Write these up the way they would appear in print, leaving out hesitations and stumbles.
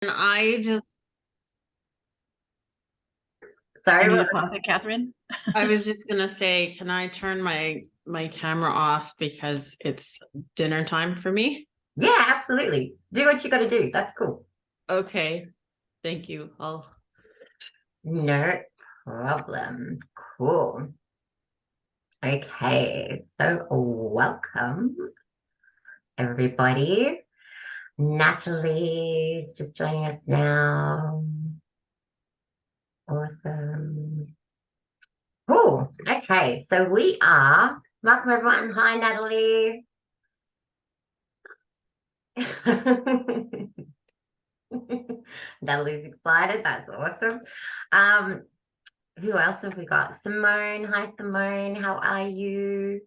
And I just, Sorry, Any what? deposit, Catherine? I was just gonna say, can I turn my camera off because it's dinner time for me? Yeah, absolutely. Do what you got to do. That's cool. Okay, thank you. No problem. Cool. Okay, so welcome everybody. Natalie's just joining us now. Awesome. Cool. Okay, so we are. Welcome everyone. Hi, Natalie. Natalie's excited. That's awesome. Um, who else have we got? Simone. Hi, Simone. How are you?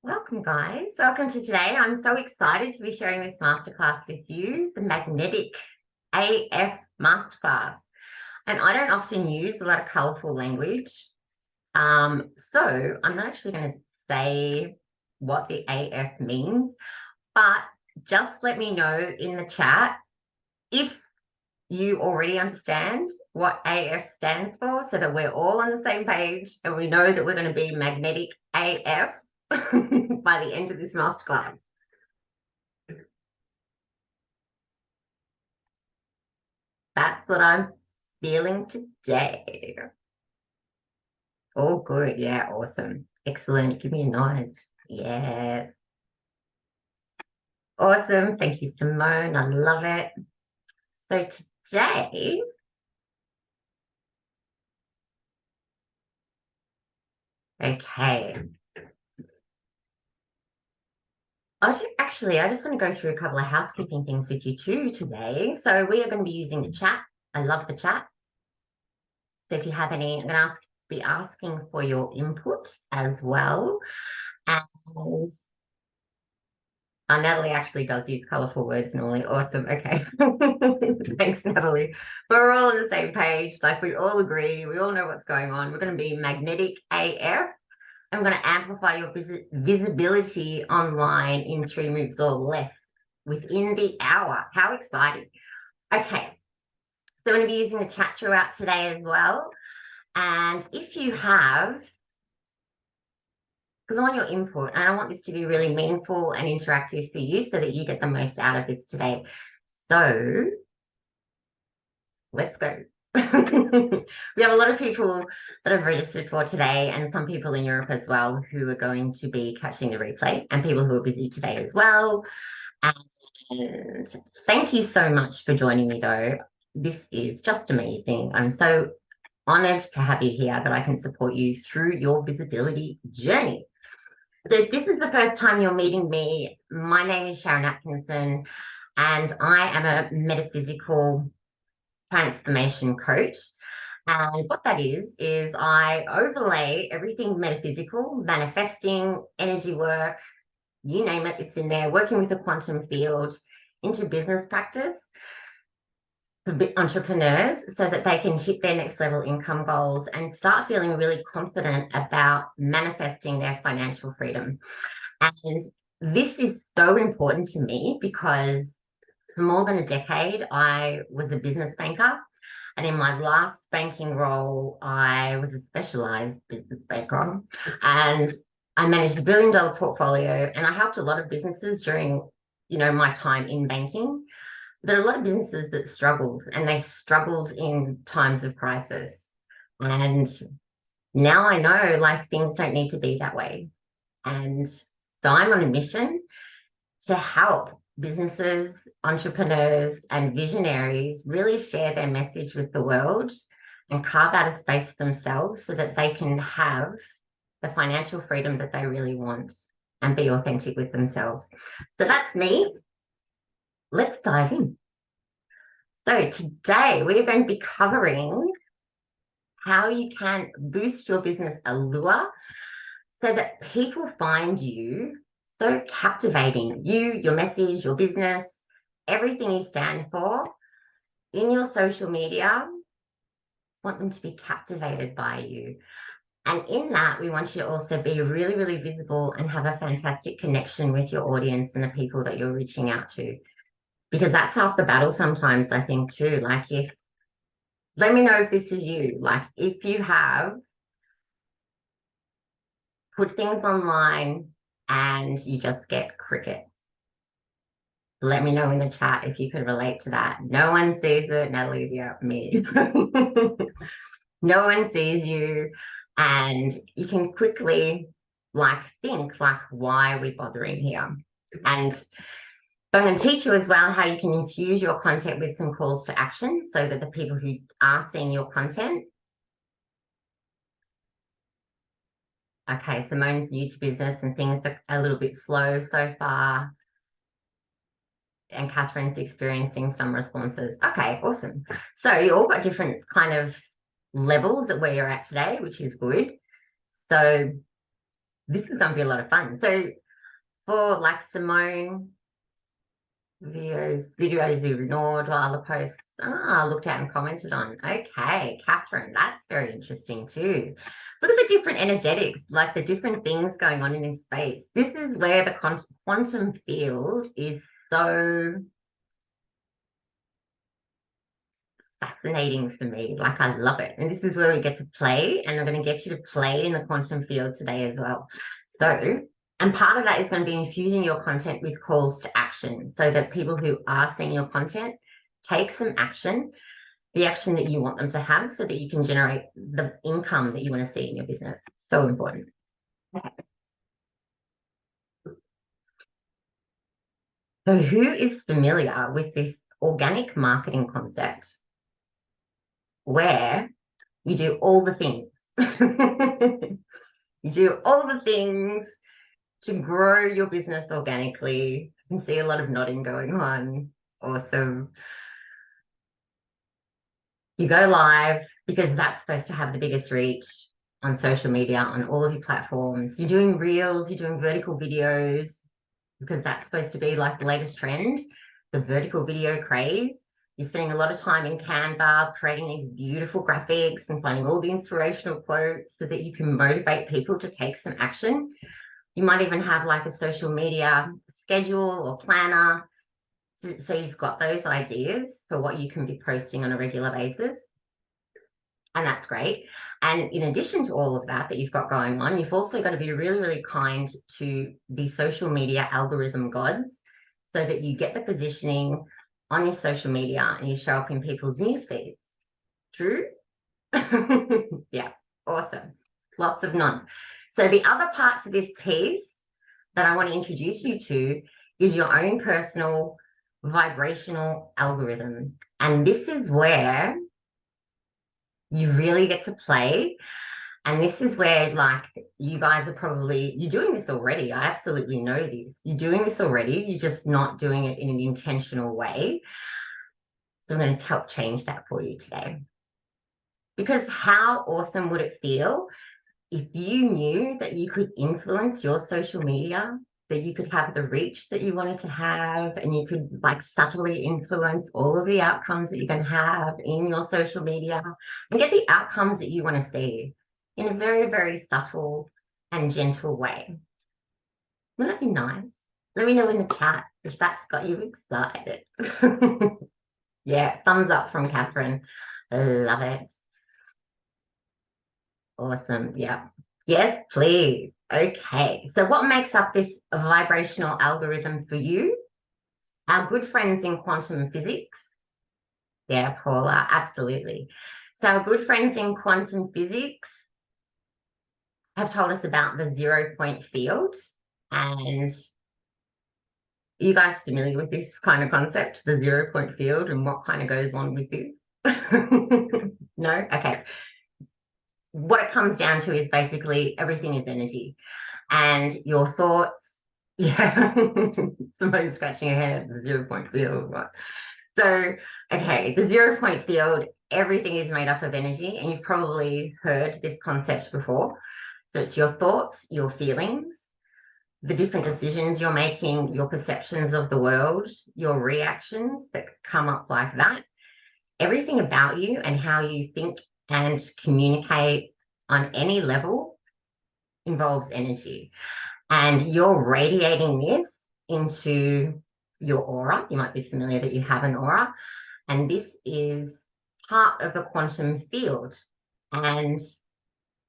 Welcome, guys. Welcome to today. I'm so excited to be sharing this masterclass with you, the Magnetic AF Masterclass. And I don't often use a lot of colorful language. So I'm not actually going to say what the AF means, but just let me know in the chat if you already understand what AF stands for so that we're all on the same page and we know that we're going to be magnetic AF by the end of this masterclass. That's what I'm feeling today. Oh, good. Yeah, awesome. Excellent. Give me a nod. Yes. Awesome. Thank you, Simone. I love it. So today, okay. I just want to go through a couple of housekeeping things with you too today. So we are going to be using the chat. I love the chat. So if you have any, I'm going to be asking for your input as well. And Natalie actually does use colorful words normally. Awesome. Okay. Thanks, Natalie. We're all on the same page. Like we all agree. We all know what's going on. We're going to be magnetic AF. I'm going to amplify your visibility online in 3 moves or less within the hour. How exciting. Okay. So I'm going to be using the chat throughout today as well. And if you have, because I want your input and I want this to be really meaningful and interactive for you so that you get the most out of this today. So let's go. We have a lot of people that have registered for today and some people in Europe as well who are going to be catching the replay and people who are busy today as well. And thank you so much for joining me though. This is just amazing. I'm so honored to have you here that I can support you through your visibility journey. So if this is the first time you're meeting me, my name is Sharon Atkinson and I am a metaphysical transformation coach. And what that is I overlay everything metaphysical, manifesting, energy work, you name it, it's in there, working with the quantum field into business practice for entrepreneurs so that they can hit their next level income goals and start feeling really confident about manifesting their financial freedom. And this is so important to me because for more than a decade, I was a business banker. And in my last banking role, I was a specialized business banker and I managed $1 billion portfolio and I helped a lot of businesses during, my time in banking. There are a lot of businesses that struggled and they struggled in times of crisis. And now I know like things don't need to be that way. And so I'm on a mission to help businesses, entrepreneurs, and visionaries really share their message with the world and carve out a space for themselves so that they can have the financial freedom that they really want and be authentic with themselves. So that's me. Let's dive in. So today we are going to be covering how you can boost your business allure so that people find you so captivating. You, your message, your business, everything you stand for in your social media, want them to be captivated by you. And in that, we want you to also be really, really visible and have a fantastic connection with your audience and the people that you're reaching out to. because that's half the battle sometimes, I think, too. Like, if, let me know if this is you. Like, if you have put things online and you just get cricket. Let me know in the chat if you could relate to that. No one sees it. Natalie's, yeah, me. No one sees you. And you can quickly like think like, why are we bothering here? And so I'm going to teach you as well how you can infuse your content with some calls to action so that the people who are seeing your content. Okay, Simone's new to business and things are a little bit slow so far. And Catherine's experiencing some responses. Okay, awesome. So you all got different kind of levels at where you're at today, which is good. So this is going to be a lot of fun. So for like Simone, videos you ignored while the posts looked at and commented on. Okay, Catherine, that's very interesting too. Look at the different energetics, like the different things going on in this space. This is where the quantum field is so fascinating for me. Like, I love it. And this is where we get to play, and I'm going to get you to play in the quantum field today as well. So, and part of that is going to be infusing your content with calls to action so that people who are seeing your content take some action, the action that you want them to have so that you can generate the income that you want to see in your business. So important. Okay. So who is familiar with this organic marketing concept where you do all the things? You do all the things to grow your business organically. I can see a lot of nodding going on. Awesome. You go live because that's supposed to have the biggest reach on social media, on all of your platforms. You're doing reels, you're doing vertical videos because that's supposed to be like the latest trend, the vertical video craze. You're spending a lot of time in Canva creating these beautiful graphics and finding all the inspirational quotes so that you can motivate people to take some action. You might even have like a social media schedule or planner. So you've got those ideas for what you can be posting on a regular basis. And that's great. And in addition to all of that you've got going on, you've also got to be really, really kind to the social media algorithm gods so that you get the positioning on your social media and you show up in people's news feeds. True? Yeah, awesome. Lots of none. So the other part to this piece that I want to introduce you to is your own personal vibrational algorithm. And this is where you really get to play. And this is where, like, you guys are probably, you're doing this already. I absolutely know this. You're doing this already. You're just not doing it in an intentional way. So I'm going to help change that for you today. Because how awesome would it feel if you knew that you could influence your social media, that you could have the reach that you wanted to have, and you could like subtly influence all of the outcomes that you're going to have in your social media and get the outcomes that you want to see in a very, very subtle and gentle way. Wouldn't that be nice? Let me know in the chat if that's got you excited. Yeah, thumbs up from Catherine. Love it. Awesome. Yeah. Yes, please. Okay. So what makes up this vibrational algorithm for you? Our good friends in quantum physics. Yeah, Paula, absolutely. So our good friends in quantum physics have told us about the 0-point field. And are you guys familiar with this kind of concept, the 0-point field, and what kind of goes on with this? No? Okay. What it comes down to is basically everything is energy, and your thoughts. Yeah, somebody's scratching your head. The 0-point field. Right? So, okay, the 0-point field, everything is made up of energy, and you've probably heard this concept before. So it's your thoughts, your feelings, the different decisions you're making, your perceptions of the world, your reactions that come up like that. Everything about you and how you think and communicate on any level involves energy. And you're radiating this into your aura. You might be familiar that you have an aura, and this is part of a quantum field and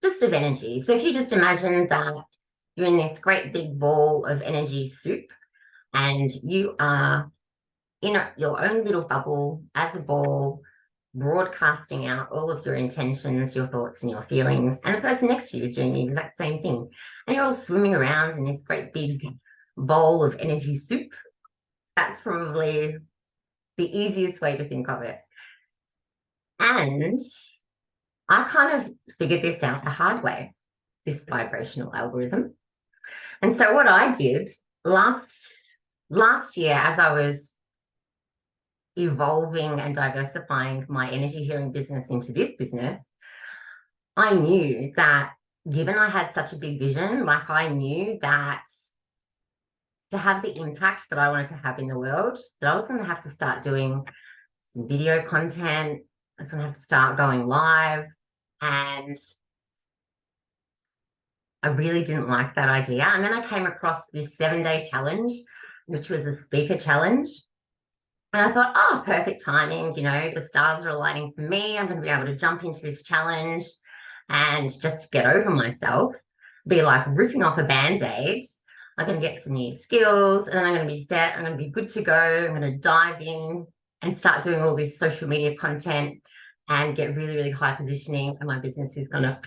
just of energy. So if you just imagine that you're in this great big ball of energy soup and you are in your own little bubble as a ball, broadcasting out all of your intentions, your thoughts, and your feelings. And the person next to you is doing the exact same thing. And you're all swimming around in this great big bowl of energy soup. That's probably the easiest way to think of it. And I kind of figured this out the hard way, this vibrational algorithm. And so what I did last year, as I was evolving and diversifying my energy healing business into this business, I knew that given I had such a big vision, like I knew that to have the impact that I wanted to have in the world, that I was going to have to start doing some video content. I was going to have to start going live. And I really didn't like that idea. And then I came across this 7-day challenge, which was a speaker challenge. And I thought, oh, perfect timing. You know, the stars are aligning for me. I'm going to be able to jump into this challenge and just get over myself, be like ripping off a Band-Aid. I'm going to get some new skills and then I'm going to be set. I'm going to be good to go. I'm going to dive in and start doing all this social media content and get really, really high positioning. And my business is going to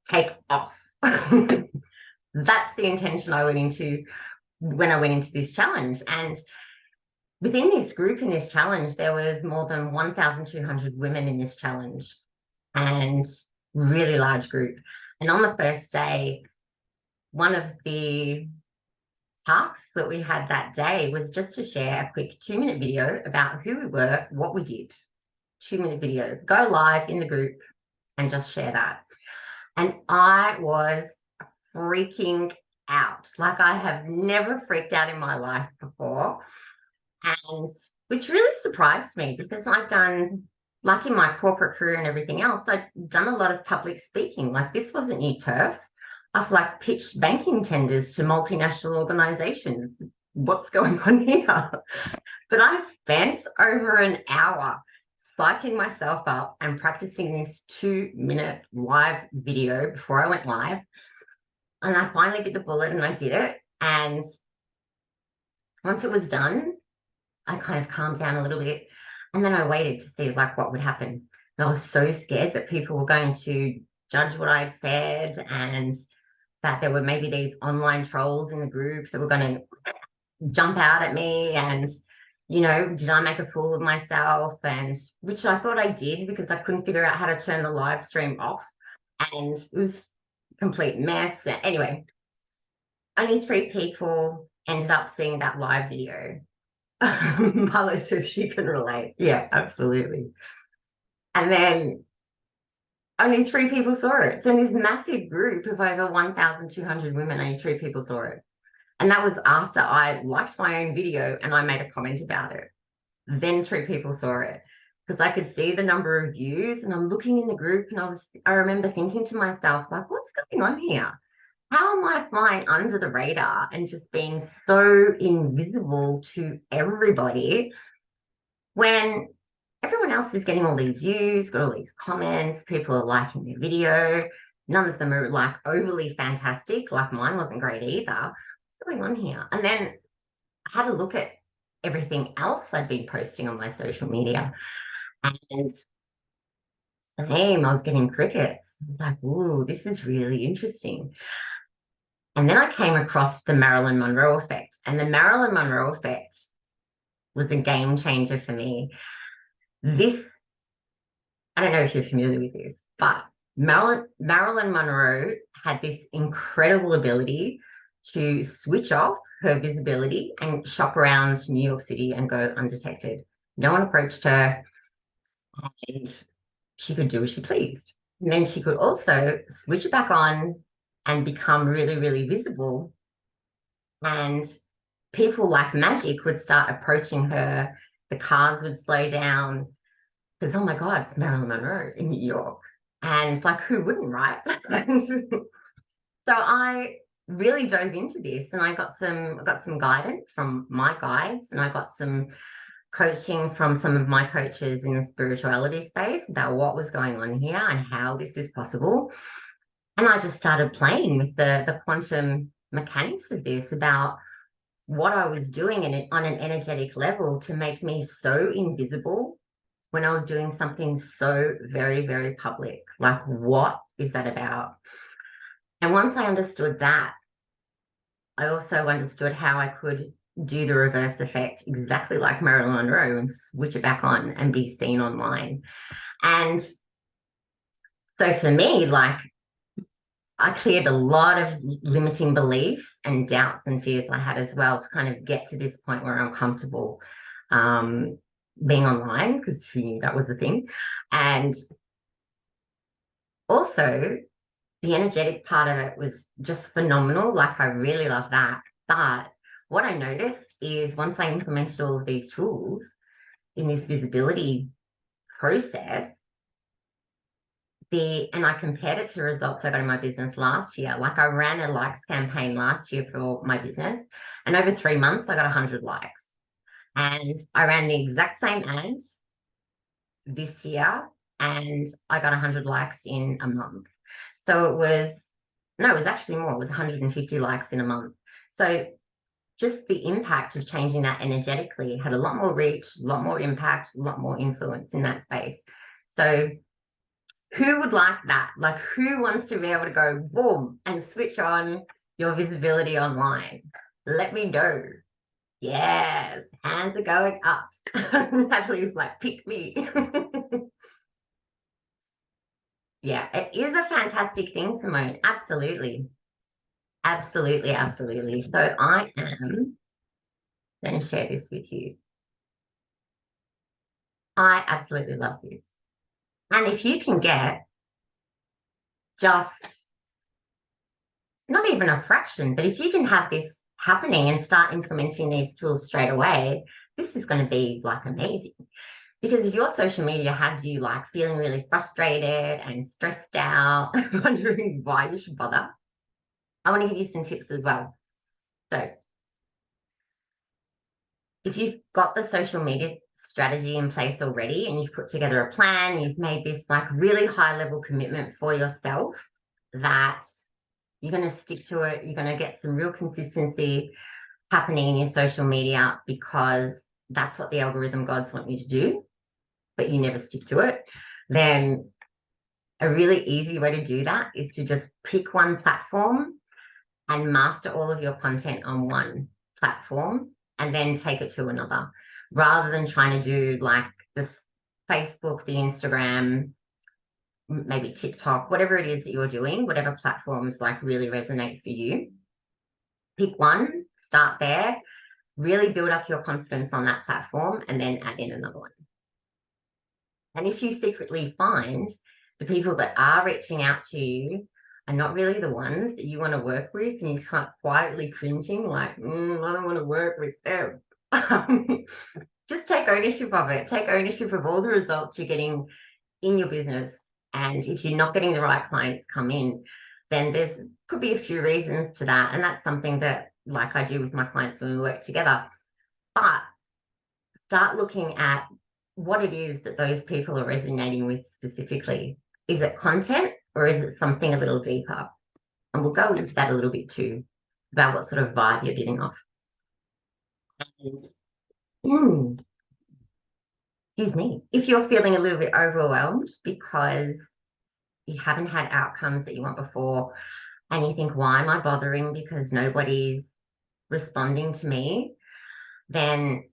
take off. That's the intention I went into when I went into this challenge. And within this group in this challenge, there was more than 1,200 women in this challenge, and really large group. And on the first day, one of the tasks that we had that day was just to share a quick 2-minute video about who we were, what we did. 2-minute video, go live in the group and just share that. And I was freaking out. Like I have never freaked out in my life before. And which really surprised me because I've done, like in my corporate career and everything else, I've done a lot of public speaking. Like this wasn't new turf. I've like pitched banking tenders to multinational organizations. What's going on here? But I spent over an hour psyching myself up and practicing this 2-minute live video before I went live. And I finally bit the bullet and I did it. And once it was done, I kind of calmed down a little bit. And then I waited to see like what would happen. And I was so scared that people were going to judge what I'd said and that there were maybe these online trolls in the group that were going to jump out at me and, you know, did I make a fool of myself? And which I thought I did because I couldn't figure out how to turn the live stream off. And it was a complete mess. Anyway, only 3 people ended up seeing that live video. Marlo says she can relate. Yeah, absolutely. And then only 3 people saw it. So in this massive group of over 1,200 women, only 3 people saw it. And that was after I liked my own video and I made a comment about it. Then 3 people saw it because I could see the number of views and I'm looking in the group and I remember thinking to myself, like, what's going on here? How am I flying under the radar and just being so invisible to everybody when everyone else is getting all these views, got all these comments, people are liking the video. None of them are like overly fantastic. Like mine wasn't great either. What's going on here? And then I had a look at everything else I'd been posting on my social media. And same, I was getting crickets. I was like, ooh, this is really interesting. And then I came across the Marilyn Monroe effect. And the Marilyn Monroe effect was a game changer for me. This, I don't know if you're familiar with this, but Marilyn Monroe had this incredible ability to switch off her visibility and shop around New York City and go undetected. No one approached her and she could do as she pleased. And then she could also switch it back on and become really, really visible. And people like magic would start approaching her. The cars would slow down because, oh my God, it's Marilyn Monroe in New York. And it's like, who wouldn't, right? So I really dove into this, and I got some guidance from my guides, and I got some coaching from some of my coaches in the spirituality space about what was going on here and how this is possible. And I just started playing with the quantum mechanics of this, about what I was doing on an energetic level to make me so invisible when I was doing something so very, very public. Like, what is that about? And once I understood that, I also understood how I could do the reverse effect exactly like Marilyn Monroe and switch it back on and be seen online. And so for me, like, I cleared a lot of limiting beliefs and doubts and fears I had as well, to kind of get to this point where I'm comfortable being online, because for you that was the thing. And also the energetic part of it was just phenomenal. Like, I really love that. But what I noticed is, once I implemented all of these tools in this visibility process, and I compared it to results I got in my business last year. Like, I ran a likes campaign last year for my business, and over 3 months I got 100 likes. And I ran the exact same ad this year, and I got 100 likes in a month. So it was actually more. It was 150 likes in a month. So just the impact of changing that energetically had a lot more reach, a lot more impact, a lot more influence in that space. So who would like that? Like, who wants to be able to go boom and switch on your visibility online? Let me know. Yes, hands are going up. Natalie's like, pick me. Yeah, it is a fantastic thing, Simone. Absolutely. Absolutely, absolutely. So I am going to share this with you. I absolutely love this. And if you can get just not even a fraction, but if you can have this happening and start implementing these tools straight away, this is going to be like amazing. Because if your social media has you like feeling really frustrated and stressed out, wondering why you should bother, I want to give you some tips as well. So if you've got the social media strategy in place already, and you've put together a plan, you've made this like really high level commitment for yourself that you're going to stick to it, you're going to get some real consistency happening in your social media, because that's what the algorithm gods want you to do, but you never stick to it, then a really easy way to do that is to just pick one platform and master all of your content on one platform, and then take it to another, rather than trying to do like this Facebook, the Instagram, maybe TikTok, whatever it is that you're doing, whatever platforms like really resonate for you. Pick one, start there, really build up your confidence on that platform, and then add in another one. And if you secretly find the people that are reaching out to you are not really the ones that you want to work with, and you can't quietly cringing like, I don't want to work with them. Just take ownership of it. Take ownership of all the results you're getting in your business. And if you're not getting the right clients come in, then could be a few reasons to that. And that's something that like I do with my clients when we work together. But start looking at what it is that those people are resonating with specifically. Is it content, or is it something a little deeper? And we'll go into that a little bit too, about what sort of vibe you're getting off. And, excuse me, if you're feeling a little bit overwhelmed because you haven't had outcomes that you want before, and you think, why am I bothering because nobody's responding to me, then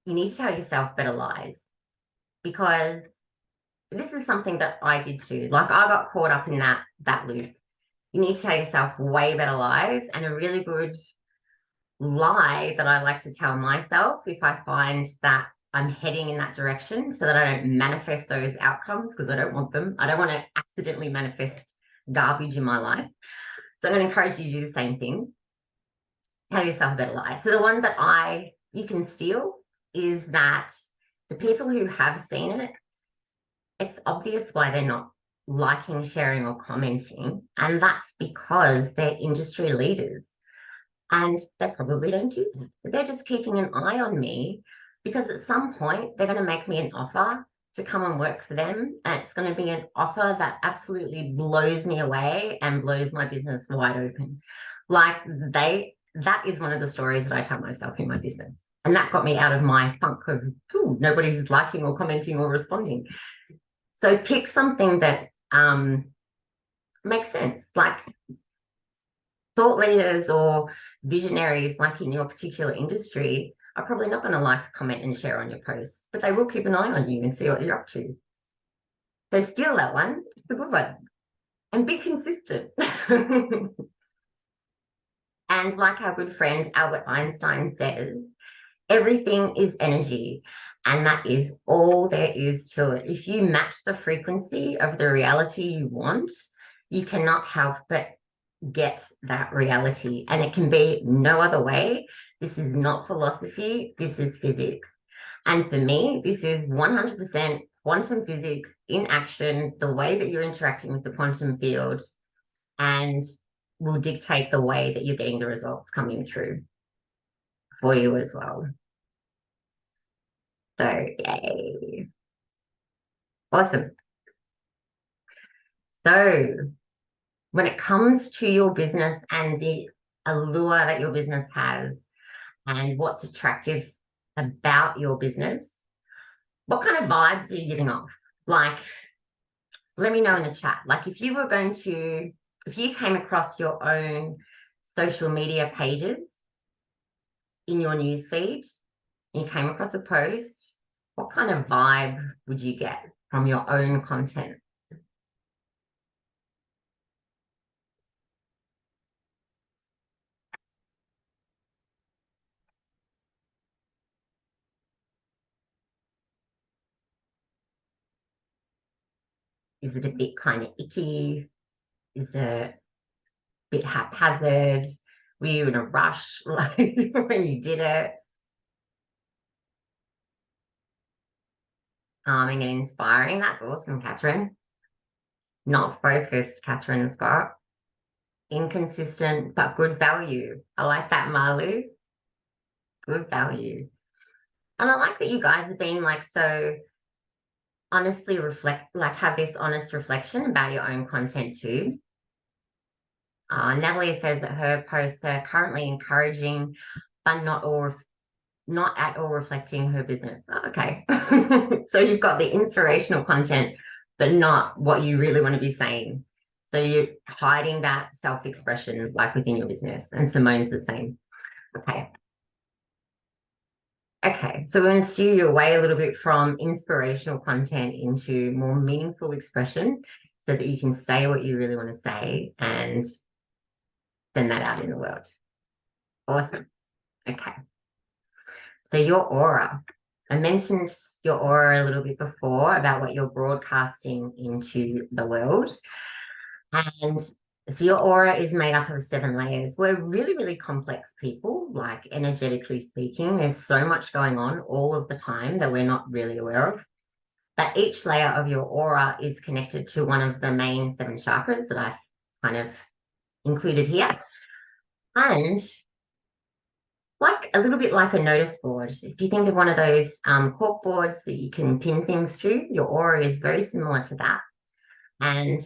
you need to tell yourself better lies. Because this is something that I did too. Like, I got caught up in that loop. You need to tell yourself way better lies. And a really good lie that I like to tell myself if I find that I'm heading in that direction, so that I don't manifest those outcomes, because I don't want them. I don't want to accidentally manifest garbage in my life. So I'm going to encourage you to do the same thing. Tell yourself a better lie. So the one that you can steal is that the people who have seen it, it's obvious why they're not liking, sharing, or commenting. And that's because they're industry leaders. And they probably don't do that. They're just keeping an eye on me because at some point they're going to make me an offer to come and work for them. And it's going to be an offer that absolutely blows me away and blows my business wide open. Like that is one of the stories that I tell myself in my business. And that got me out of my funk of, nobody's liking or commenting or responding. So pick something that makes sense. Like thought leaders or visionaries, like in your particular industry, are probably not going to like, comment, and share on your posts, but they will keep an eye on you and see what you're up to. So steal that one. It's a good one. And be consistent. And like our good friend Albert Einstein says, everything is energy. And that is all there is to it. If you match the frequency of the reality you want, you cannot help but get that reality. And it can be no other way. This is not philosophy. This is physics. And for me, this is 100% quantum physics in action, the way that you're interacting with the quantum field, and will dictate the way that you're getting the results coming through for you as well. So, yay. Awesome. So, when it comes to your business and the allure that your business has and what's attractive about your business, what kind of vibes are you giving off? Like, let me know in the chat. Like if you came across your own social media pages in your newsfeed, and you came across a post, what kind of vibe would you get from your own content? Is it a bit kind of icky? Is it a bit haphazard? Were you in a rush like when you did it? Calming and inspiring. That's awesome, Catherine. Not focused, Catherine Scott. Inconsistent, but good value. I like that, Malu. Good value. And I like that you guys have been like so honestly have this honest reflection about your own content too. Natalie says that her posts are currently encouraging, but not at all reflecting her business. Oh, okay. So you've got the inspirational content, but not what you really want to be saying. So you're hiding that self-expression like within your business. And Simone's the same. Okay. Okay, so we're going to steer you away a little bit from inspirational content into more meaningful expression so that you can say what you really want to say and send that out in the world. Awesome. Okay. So your aura. I mentioned your aura a little bit before about what you're broadcasting into the world. And so your aura is made up of 7 layers. We're really, really complex people, like energetically speaking. There's so much going on all of the time that we're not really aware of. But each layer of your aura is connected to one of the main 7 chakras that I've kind of included here. And like a little bit like a notice board. If you think of one of those cork boards that you can pin things to, your aura is very similar to that. And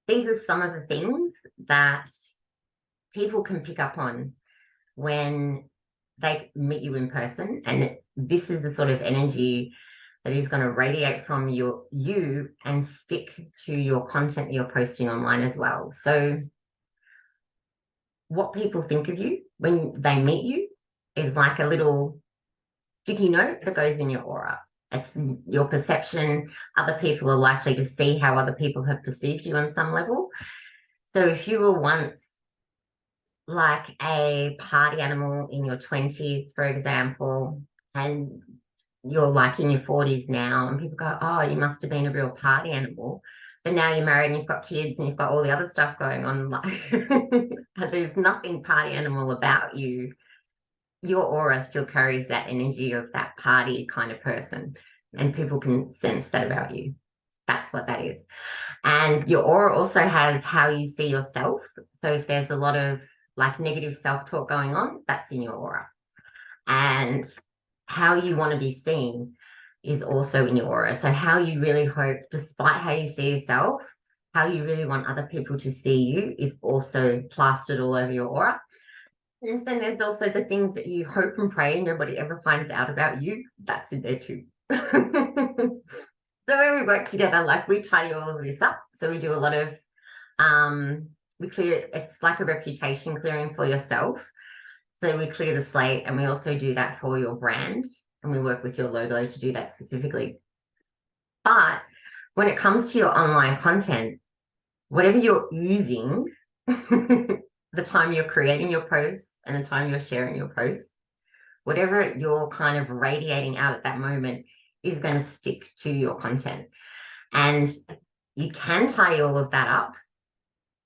these are some of the things that people can pick up on when they meet you in person. And this is the sort of energy that is going to radiate from you and stick to your content that you're posting online as well. So what people think of you when they meet you is like a little sticky note that goes in your aura. It's your perception. Other people are likely to see how other people have perceived you on some level. So if you were once like a party animal in your 20s, for example, and you're like in your 40s now, and people go, oh, you must have been a real party animal. But now you're married and you've got kids and you've got all the other stuff going on. Like, there's nothing party animal about you. Your aura still carries that energy of that party kind of person, and people can sense that about you. That's what that is. And your aura also has how you see yourself. So if there's a lot of like negative self-talk going on, that's in your aura. And how you want to be seen is also in your aura. So how you really hope, despite how you see yourself, how you really want other people to see you is also plastered all over your aura. And then there's also the things that you hope and pray nobody ever finds out about you. That's in there too. So when we work together, like we tidy all of this up. So we do a lot of, we clear, it's like a reputation clearing for yourself. So we clear the slate, and we also do that for your brand, and we work with your logo to do that specifically. But when it comes to your online content, whatever you're using, the time you're creating your posts and the time you're sharing your posts, whatever you're kind of radiating out at that moment is going to stick to your content. And you can tidy all of that up,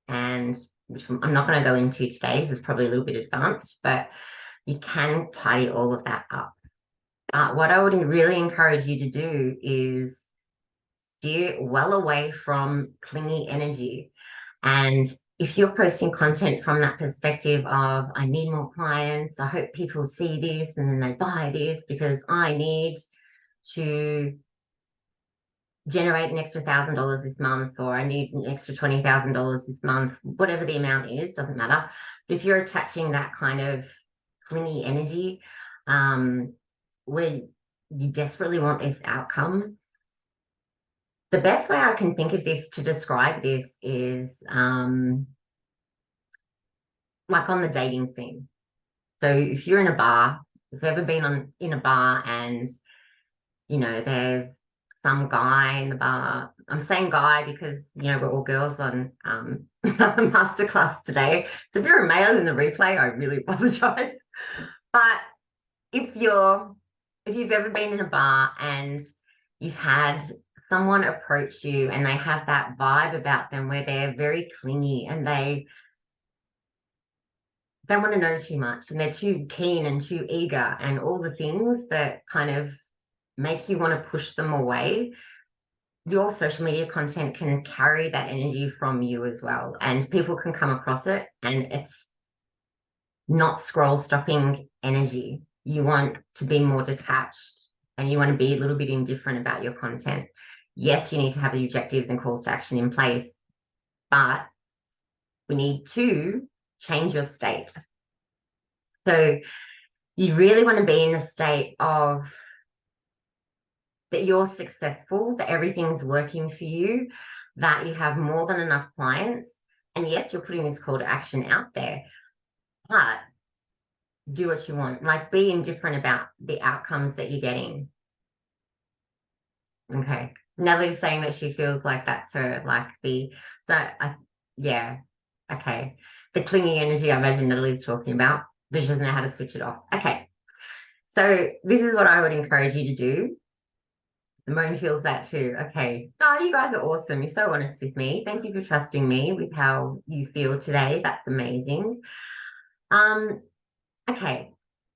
and which I'm not going to go into today, this is probably a little bit advanced, but you can tidy all of that up. What I would really encourage you to do is steer well away from clingy energy. And if you're posting content from that perspective of, I need more clients, I hope people see this and then they buy this because I need to generate an extra $1,000 this month, or I need an extra $20,000 this month, whatever the amount is, doesn't matter. But if you're attaching that kind of clingy energy, where you desperately want this outcome, the best way I can think of this to describe this is like on the dating scene. So if you're in a bar, if you've ever been in a bar and, you know, there's some guy in the bar. I'm saying guy because, you know, we're all girls on Masterclass today. So if you're a male in the replay, I really apologize. But if you've ever been in a bar and you've had someone approach you and they have that vibe about them where they're very clingy and they want to know too much and they're too keen and too eager and all the things that kind of make you want to push them away, your social media content can carry that energy from you as well. And people can come across it, and it's not scroll stopping energy. You want to be more detached and you want to be a little bit indifferent about your content. Yes, you need to have the objectives and calls to action in place, but we need to change your state. So you really want to be in a state of that you're successful, that everything's working for you, that you have more than enough clients. And yes, you're putting this call to action out there, but do what you want. Like, be indifferent about the outcomes that you're getting. Okay. Natalie's saying that she feels like that's her, like yeah. Okay. The clingy energy, I imagine Natalie's talking about, but she doesn't know how to switch it off. Okay. So this is what I would encourage you to do. Simone feels that too. Okay. Oh, you guys are awesome. You're so honest with me. Thank you for trusting me with how you feel today. That's amazing. Okay.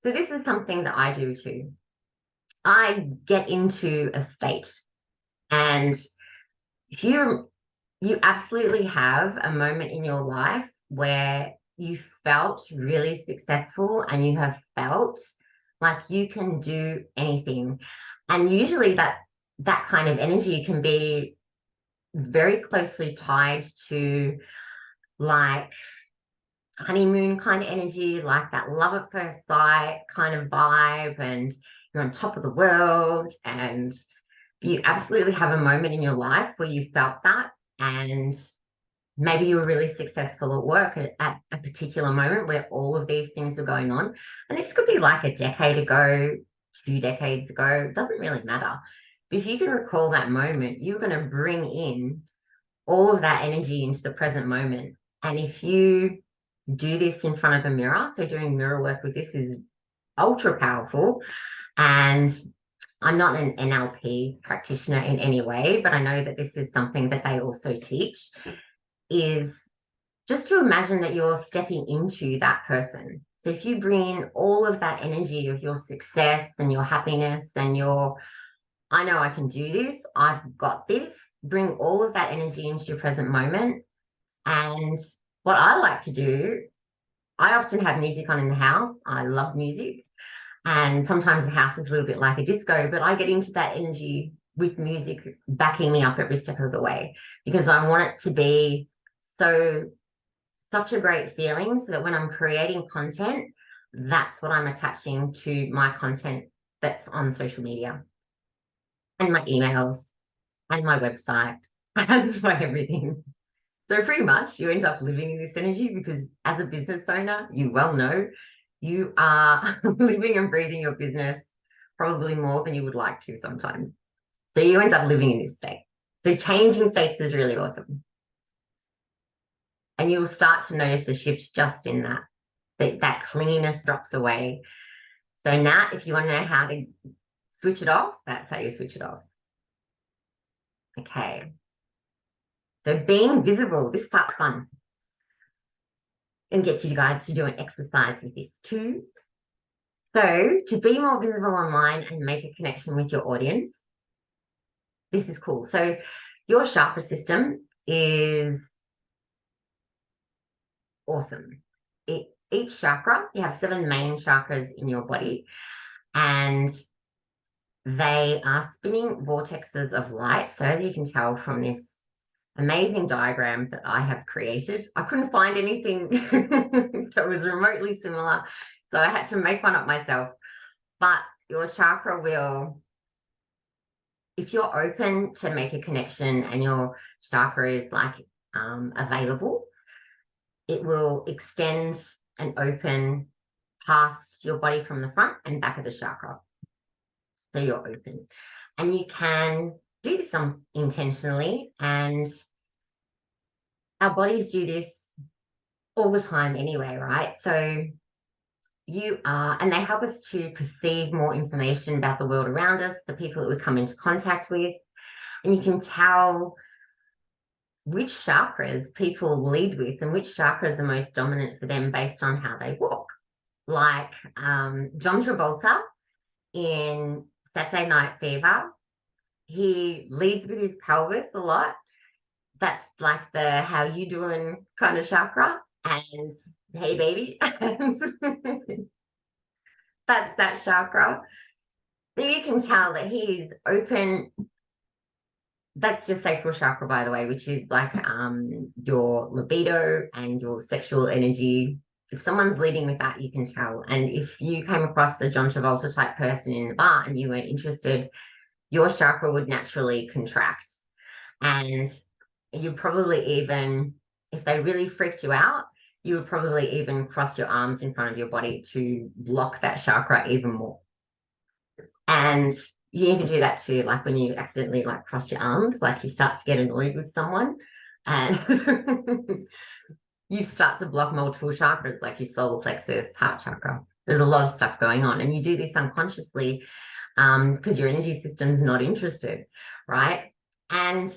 So this is something that I do too. I get into a state, and if you absolutely have a moment in your life where you felt really successful and you have felt like you can do anything. And usually that kind of energy can be very closely tied to like honeymoon kind of energy, like that love at first sight kind of vibe, and you're on top of the world, and you absolutely have a moment in your life where you felt that, and maybe you were really successful at work at a particular moment where all of these things were going on. And this could be like a decade ago, 2 decades ago, it doesn't really matter. But if you can recall that moment, you're going to bring in all of that energy into the present moment. And if you do this in front of a mirror, so doing mirror work with this is ultra powerful. And I'm not an NLP practitioner in any way, but I know that this is something that they also teach, is just to imagine that you're stepping into that person. So if you bring in all of that energy of your success and your happiness and your I know I can do this. I've got this. Bring all of that energy into your present moment. And what I like to do, I often have music on in the house. I love music. And sometimes the house is a little bit like a disco, but I get into that energy with music backing me up every step of the way because I want it to be such a great feeling so that when I'm creating content, that's what I'm attaching to my content that's on social media and my emails and my website and my everything. So pretty much you end up living in this energy because as a business owner, you well know you are living and breathing your business probably more than you would like to sometimes. So you end up living in this state. So changing states is really awesome. And you will start to notice a shift just in that clinginess drops away. So now if you want to know how to switch it off, that's how you switch it off. Okay. So being visible, this part's fun. And get you guys to do an exercise with this too. So to be more visible online and make a connection with your audience, this is cool. So your chakra system is awesome. Each chakra, you have 7 main chakras in your body, and they are spinning vortexes of light. So as you can tell from this amazing diagram that I have created, I couldn't find anything that was remotely similar. So I had to make one up myself. But your chakra will, if you're open to make a connection and your chakra is like available, it will extend and open past your body from the front and back of the chakra. So you're open. And you can do this intentionally, and our bodies do this all the time anyway, right? So and they help us to perceive more information about the world around us, the people that we come into contact with, and you can tell which chakras people lead with and which chakras are most dominant for them based on how they walk. Like John Travolta in Saturday Night Fever, he leads with his pelvis a lot. That's like the how you doing kind of chakra. And hey, baby. That's that chakra. So you can tell that he's open. That's your sacral chakra, by the way, which is like your libido and your sexual energy. If someone's leading with that, you can tell. And if you came across a John Travolta type person in the bar and you weren't interested, your chakra would naturally contract. And you probably even, if they really freaked you out, you would probably even cross your arms in front of your body to block that chakra even more. And you can do that too, like when you accidentally like cross your arms, like you start to get annoyed with someone and you start to block multiple chakras, like your solar plexus, heart chakra. There's a lot of stuff going on, and you do this unconsciously because your energy system's not interested, right? And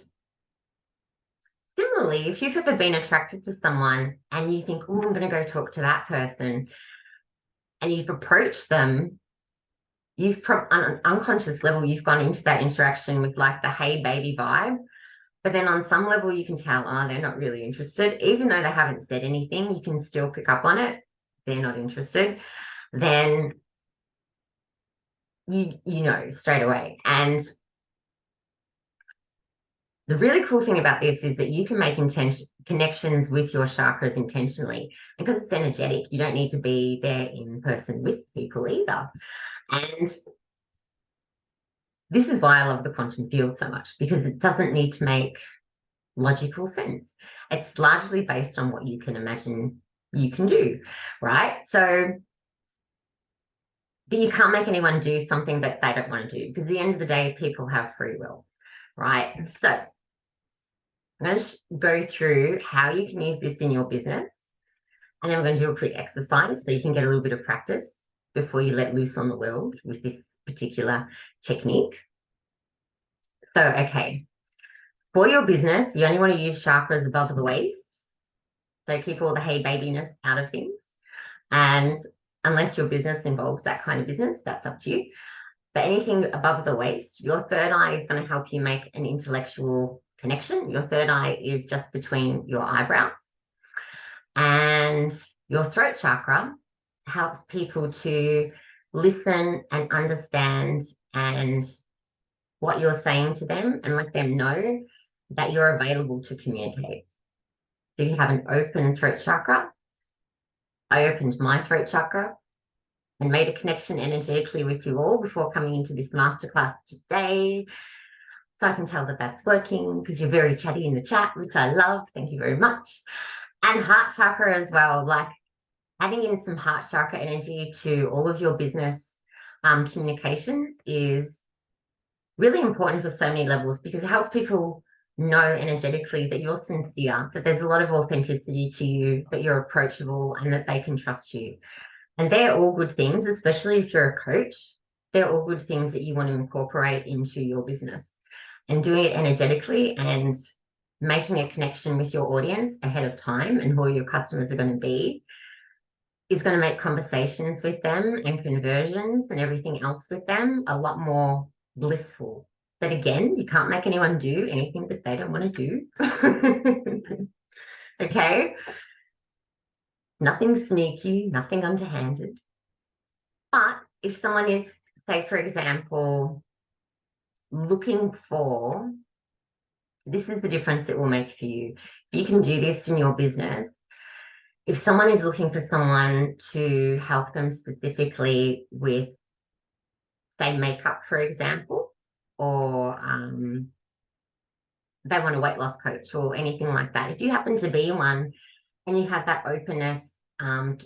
similarly, if you've ever been attracted to someone and you think, oh, I'm going to go talk to that person, and you've approached them, on an unconscious level, you've gone into that interaction with like the hey baby vibe. But then on some level, you can tell, oh, they're not really interested. Even though they haven't said anything, you can still pick up on it. They're not interested. Then you know straight away. And the really cool thing about this is that you can make connections with your chakras intentionally. And because it's energetic, you don't need to be there in person with people either. And this is why I love the quantum field so much, because it doesn't need to make logical sense. It's largely based on what you can imagine you can do, right? So, but you can't make anyone do something that they don't want to do, because at the end of the day, people have free will, right? So I'm going to go through how you can use this in your business, and then we're going to do a quick exercise so you can get a little bit of practice before you let loose on the world with this particular technique. So, okay, for your business, you only want to use chakras above the waist. So keep all the hey babiness out of things. And unless your business involves that kind of business, that's up to you. But anything above the waist, your third eye is going to help you make an intellectual connection. Your third eye is just between your eyebrows. And your throat chakra helps people to listen and understand and what you're saying to them and let them know that you're available to communicate. So you have an open throat chakra. I opened my throat chakra and made a connection energetically with you all before coming into this masterclass today. So I can tell that that's working because you're very chatty in the chat, which I love. Thank you very much. And heart chakra as well, like adding in some heart chakra energy to all of your business communications is really important for so many levels because it helps people know energetically that you're sincere, that there's a lot of authenticity to you, that you're approachable and that they can trust you. And they're all good things, especially if you're a coach. They're all good things that you want to incorporate into your business. And doing it energetically and making a connection with your audience ahead of time and who your customers are going to be is going to make conversations with them and conversions and everything else with them a lot more blissful. But again, you can't make anyone do anything that they don't want to do. Okay? Nothing sneaky, nothing underhanded. But if someone is, say, for example, looking for, this is the difference it will make for you. You can do this in your business. If someone is looking for someone to help them specifically with, say, makeup, for example, or they want a weight loss coach or anything like that, if you happen to be one and you have that openness,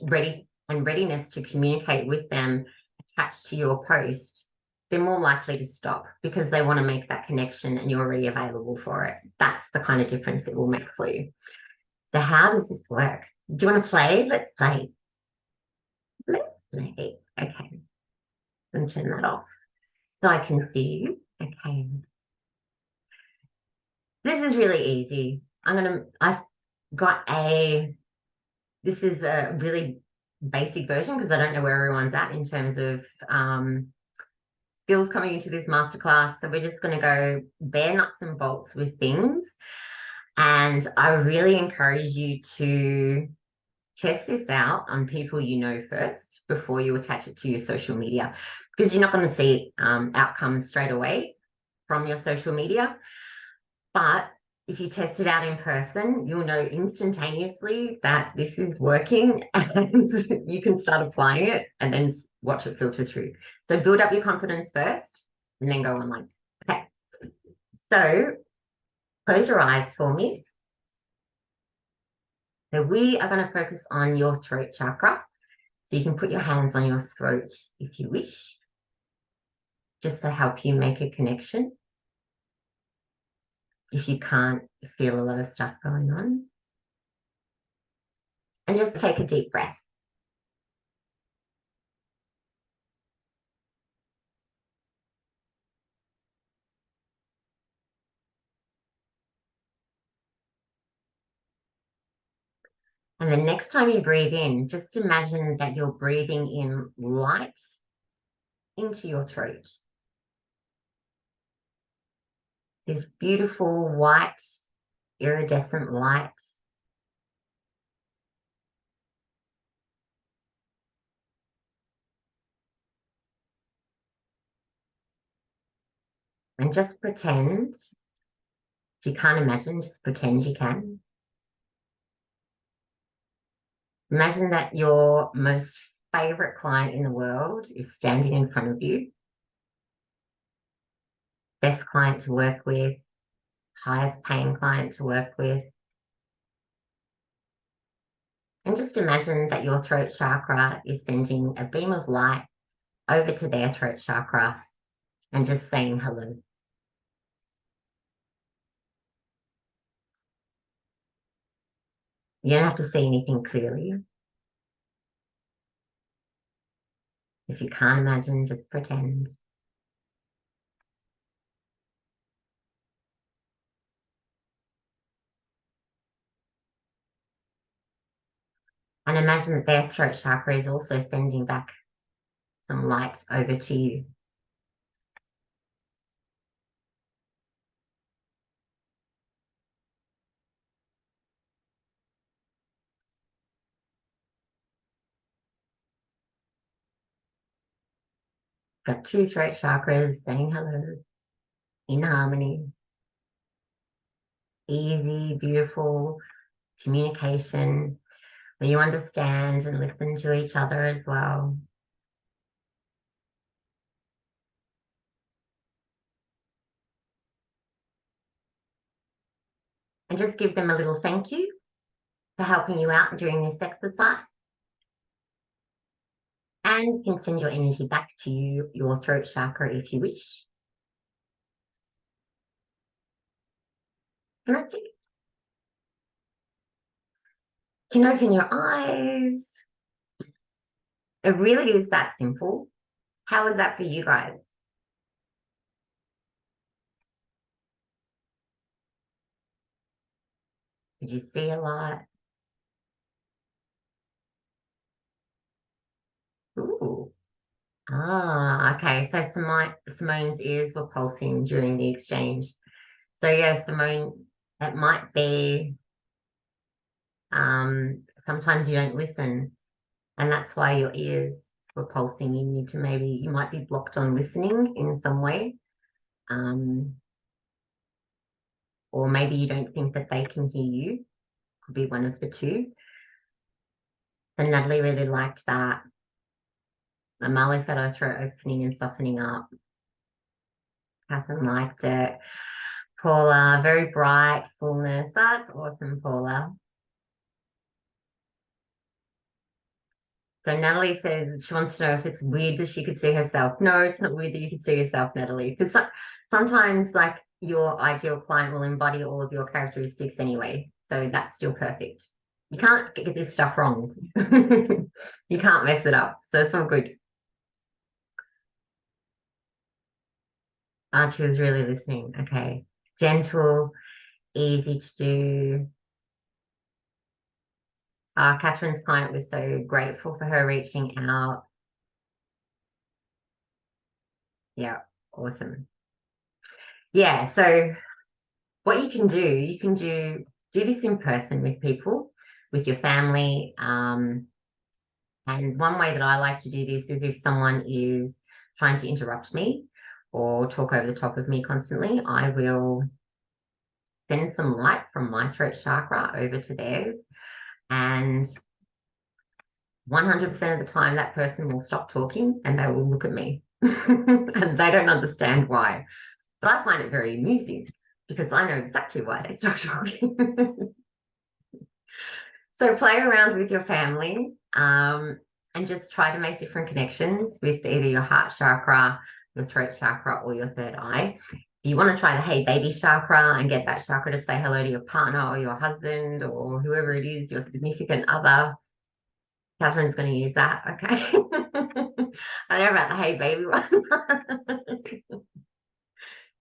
readiness to communicate with them attached to your post, they're more likely to stop because they want to make that connection and you're already available for it. That's the kind of difference it will make for you. So how does this work? Do you want to play? Let's play. Let's play. Okay. Let me turn that off so I can see you. Okay. This is really easy. I've got this is a really basic version because I don't know where everyone's at in terms of skills coming into this masterclass. So we're just going to go bare nuts and bolts with things. And I really encourage you to test this out on people you know first before you attach it to your social media, because you're not going to see outcomes straight away from your social media. But if you test it out in person, you'll know instantaneously that this is working and you can start applying it and then watch it filter through. So build up your confidence first and then go online. Okay. So close your eyes for me. So we are going to focus on your throat chakra. So you can put your hands on your throat if you wish, just to help you make a connection. If you can't feel a lot of stuff going on. And just take a deep breath. And the next time you breathe in, just imagine that you're breathing in light into your throat. This beautiful white iridescent light. And just pretend, if you can't imagine, just pretend you can. Imagine that your most favorite client in the world is standing in front of you. Best client to work with, highest paying client to work with. And just imagine that your throat chakra is sending a beam of light over to their throat chakra and just saying hello. You don't have to see anything clearly. If you can't imagine, just pretend. And imagine that their throat chakra is also sending back some light over to you. Got 2 throat chakras saying hello in harmony. Easy, beautiful communication where you understand and listen to each other as well. And just give them a little thank you for helping you out during this exercise. And you can send your energy back to you, your throat chakra if you wish. And that's it. You can open your eyes. It really is that simple. How is that for you guys? Did you see a lot? Ooh. Ah, okay. So Simone's ears were pulsing during the exchange. So yeah, Simone, it might be sometimes you don't listen, and that's why your ears were pulsing. You might be blocked on listening in some way. Or maybe you don't think that they can hear you. Could be one of the two. So Natalie really liked that. Amali felt her throat opening and softening up. Catherine liked it. Paula, very bright, fullness. That's awesome, Paula. So Natalie says she wants to know if it's weird that she could see herself. No, it's not weird that you could see yourself, Natalie. Because sometimes, like, your ideal client will embody all of your characteristics anyway. So that's still perfect. You can't get this stuff wrong. You can't mess it up. So it's all good. She was really listening. Okay. Gentle, easy to do. Catherine's client was so grateful for her reaching out. Yeah, awesome. Yeah, so what you can do this in person with people, with your family. And one way that I like to do this is if someone is trying to interrupt me or talk over the top of me constantly, I will send some light from my throat chakra over to theirs. And 100% of the time, that person will stop talking and they will look at me. And they don't understand why. But I find it very amusing because I know exactly why they stop talking. So play around with your family and just try to make different connections with either your heart chakra, your throat chakra, or your third eye. If you want to try the hey baby chakra and get that chakra to say hello to your partner or your husband or whoever it is, your significant other, Catherine's going to use that. Okay. I know about the hey baby one.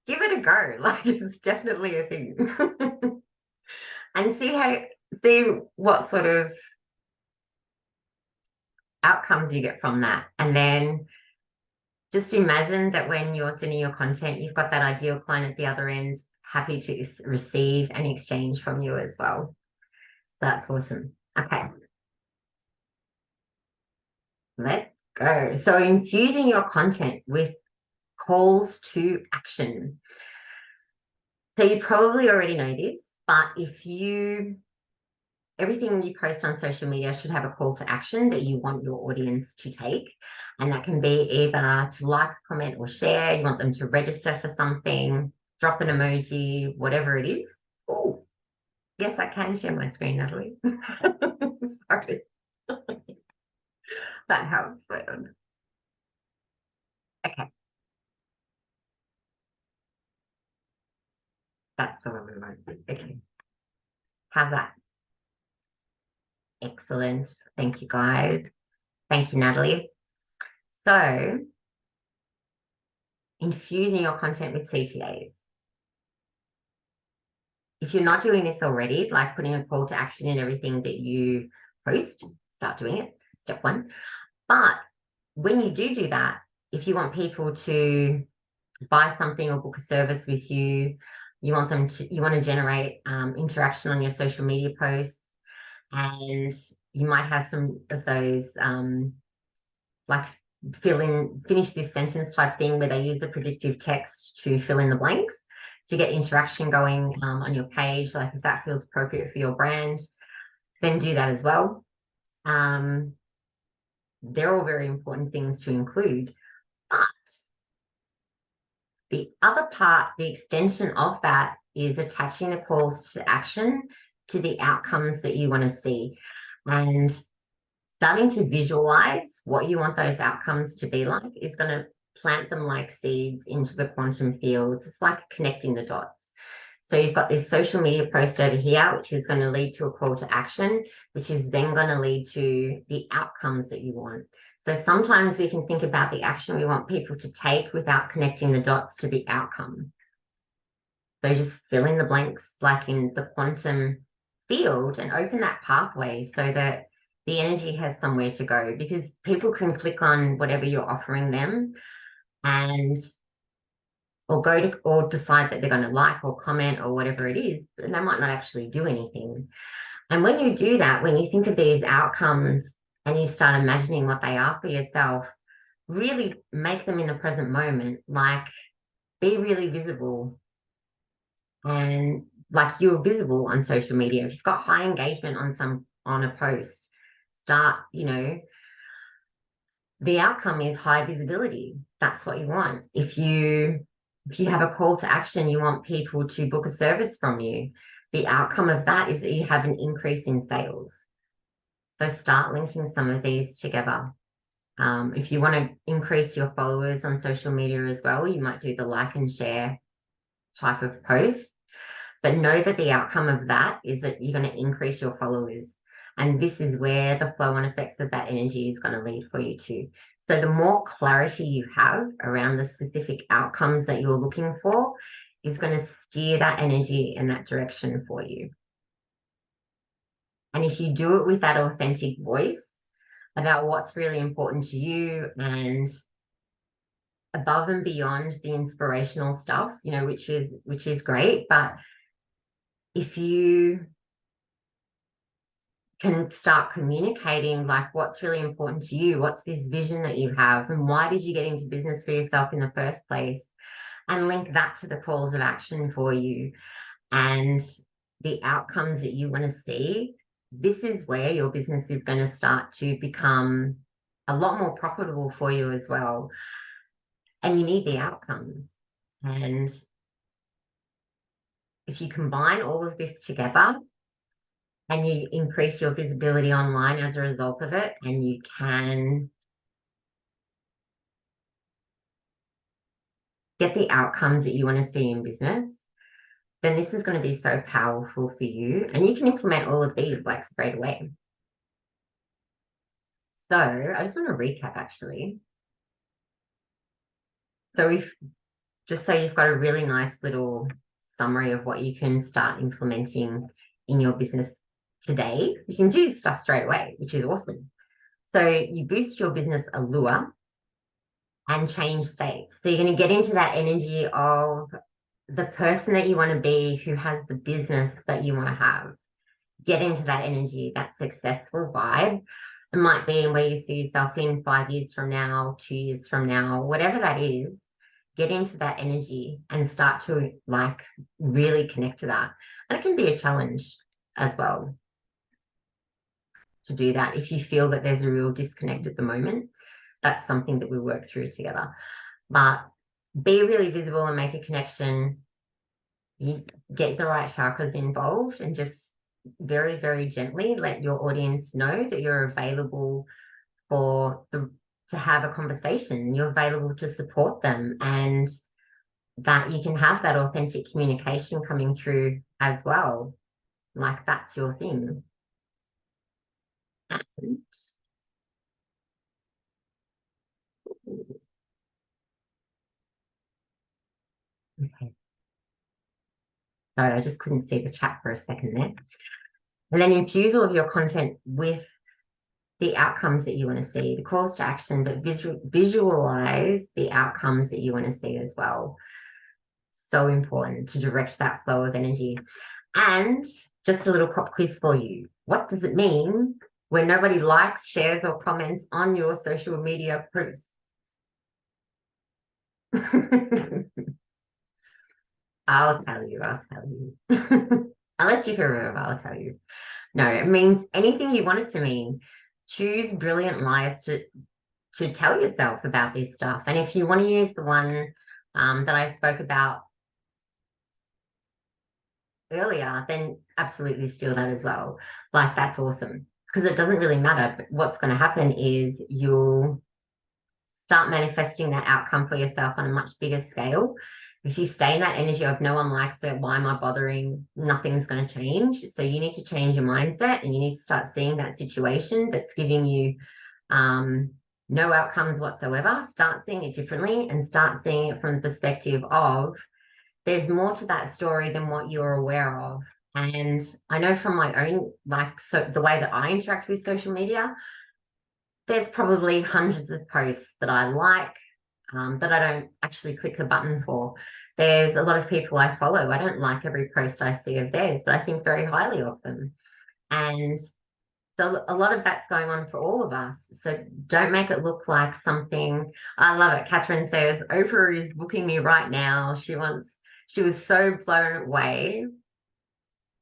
Give it a go. Like, it's definitely a thing. And see what sort of outcomes you get from that. And then just imagine that when you're sending your content, you've got that ideal client at the other end, happy to receive and exchange from you as well. So that's awesome. Okay. Let's go. So infusing your content with calls to action. So you probably already know this, but everything you post on social media should have a call to action that you want your audience to take. And that can be either to like, comment, or share. You want them to register for something, drop an emoji, whatever it is. Oh, yes, I can share my screen, Natalie. Sorry. That helps. Wait on. Okay. That's the one we want. Okay. How's that? Excellent. Thank you, guys. Thank you, Natalie. So, infusing your content with CTAs. If you're not doing this already, like putting a call to action in everything that you post, start doing it. Step 1. But when you do that, if you want people to buy something or book a service with you, you want to generate interaction on your social media posts, and you might have some of those like finish this sentence type thing where they use the predictive text to fill in the blanks to get interaction going on your page. Like if that feels appropriate for your brand, then do that as well. They're all very important things to include. But the other part, the extension of that, is attaching the calls to action to the outcomes that you want to see and starting to visualize what you want those outcomes to be like is going to plant them like seeds into the quantum fields. It's like connecting the dots. So you've got this social media post over here, which is going to lead to a call to action, which is then going to lead to the outcomes that you want. So sometimes we can think about the action we want people to take without connecting the dots to the outcome. So just fill in the blanks like in the quantum field and open that pathway so that the energy has somewhere to go, because people can click on whatever you're offering them and or decide that they're going to like or comment or whatever it is, but they might not actually do anything. And when you do that, when you think of these outcomes and you start imagining what they are for yourself, really make them in the present moment, like be really visible. And like you're visible on social media. If you've got high engagement on a post, start, the outcome is high visibility. That's what you want. If you have a call to action, you want people to book a service from you. The outcome of that is that you have an increase in sales. So start linking some of these together. If you want to increase your followers on social media as well, you might do the like and share type of post. But know that the outcome of that is that you're going to increase your followers. And this is where the flow and effects of that energy is going to lead for you to. So the more clarity you have around the specific outcomes that you're looking for is going to steer that energy in that direction for you. And if you do it with that authentic voice about what's really important to you and above and beyond the inspirational stuff, which is great, but if you can start communicating like what's really important to you, what's this vision that you have, and why did you get into business for yourself in the first place, and link that to the calls of action for you and the outcomes that you want to see, this is where your business is going to start to become a lot more profitable for you as well. And you need the outcomes. And if you combine all of this together and you increase your visibility online as a result of it, and you can get the outcomes that you want to see in business, then this is going to be so powerful for you. And you can implement all of these like straight away. So I just want to recap actually. So just so you've got a really nice little summary of what you can start implementing in your business today. You can do stuff straight away, which is awesome. So you boost your business allure and change states. So you're going to get into that energy of the person that you want to be who has the business that you want to have. Get into that energy, that successful vibe. It might be where you see yourself in 5 years from now, 2 years from now, whatever that is. Get into that energy and start to like really connect to that. And it can be a challenge as well to do that. If you feel that there's a real disconnect at the moment, that's something that we work through together. But be really visible and make a connection. You get the right chakras involved and just very, very gently let your audience know that you're available to have a conversation. You're available to support them, and that you can have that authentic communication coming through as well. Like that's your thing. And okay. Sorry, I just couldn't see the chat for a second there. And then infuse all of your content with the outcomes that you want to see, the calls to action, but visualize the outcomes that you want to see as well. So important to direct that flow of energy. And just a little pop quiz for you. What does it mean when nobody likes, shares, or comments on your social media posts? I'll tell you. I'll tell you. Unless you can remember, I'll tell you. No, it means anything you want it to mean. Choose brilliant lies to tell yourself about this stuff. And if you want to use the one that I spoke about earlier, then absolutely steal that as well. Like, that's awesome. Because it doesn't really matter. But what's going to happen is you'll start manifesting that outcome for yourself on a much bigger scale. If you stay in that energy of no one likes it, why am I bothering? Nothing's going to change. So you need to change your mindset, and you need to start seeing that situation that's giving you no outcomes whatsoever. Start seeing it differently and start seeing it from the perspective of there's more to that story than what you're aware of. And I know from my own, like, so the way that I interact with social media, there's probably hundreds of posts that I like that I don't actually click the button for. There's a lot of people I follow. I don't like every post I see of theirs, but I think very highly of them. And so a lot of that's going on for all of us. So don't make it look like something. I love it. Catherine says, Oprah is booking me right now. She was so blown away.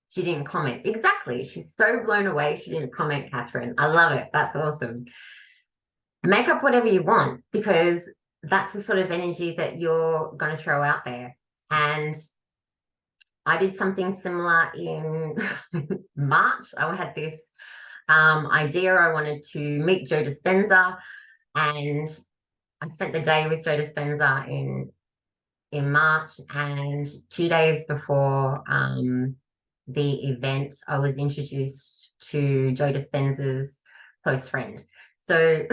She didn't comment. Exactly. She's so blown away. She didn't comment, Catherine. I love it. That's awesome. Make up whatever you want, because that's the sort of energy that you're going to throw out there. And I did something similar in March. I had this idea. I wanted to meet Joe Dispenza, and I spent the day with Joe Dispenza in March, and 2 days before the event, I was introduced to Joe Dispenza's close friend. So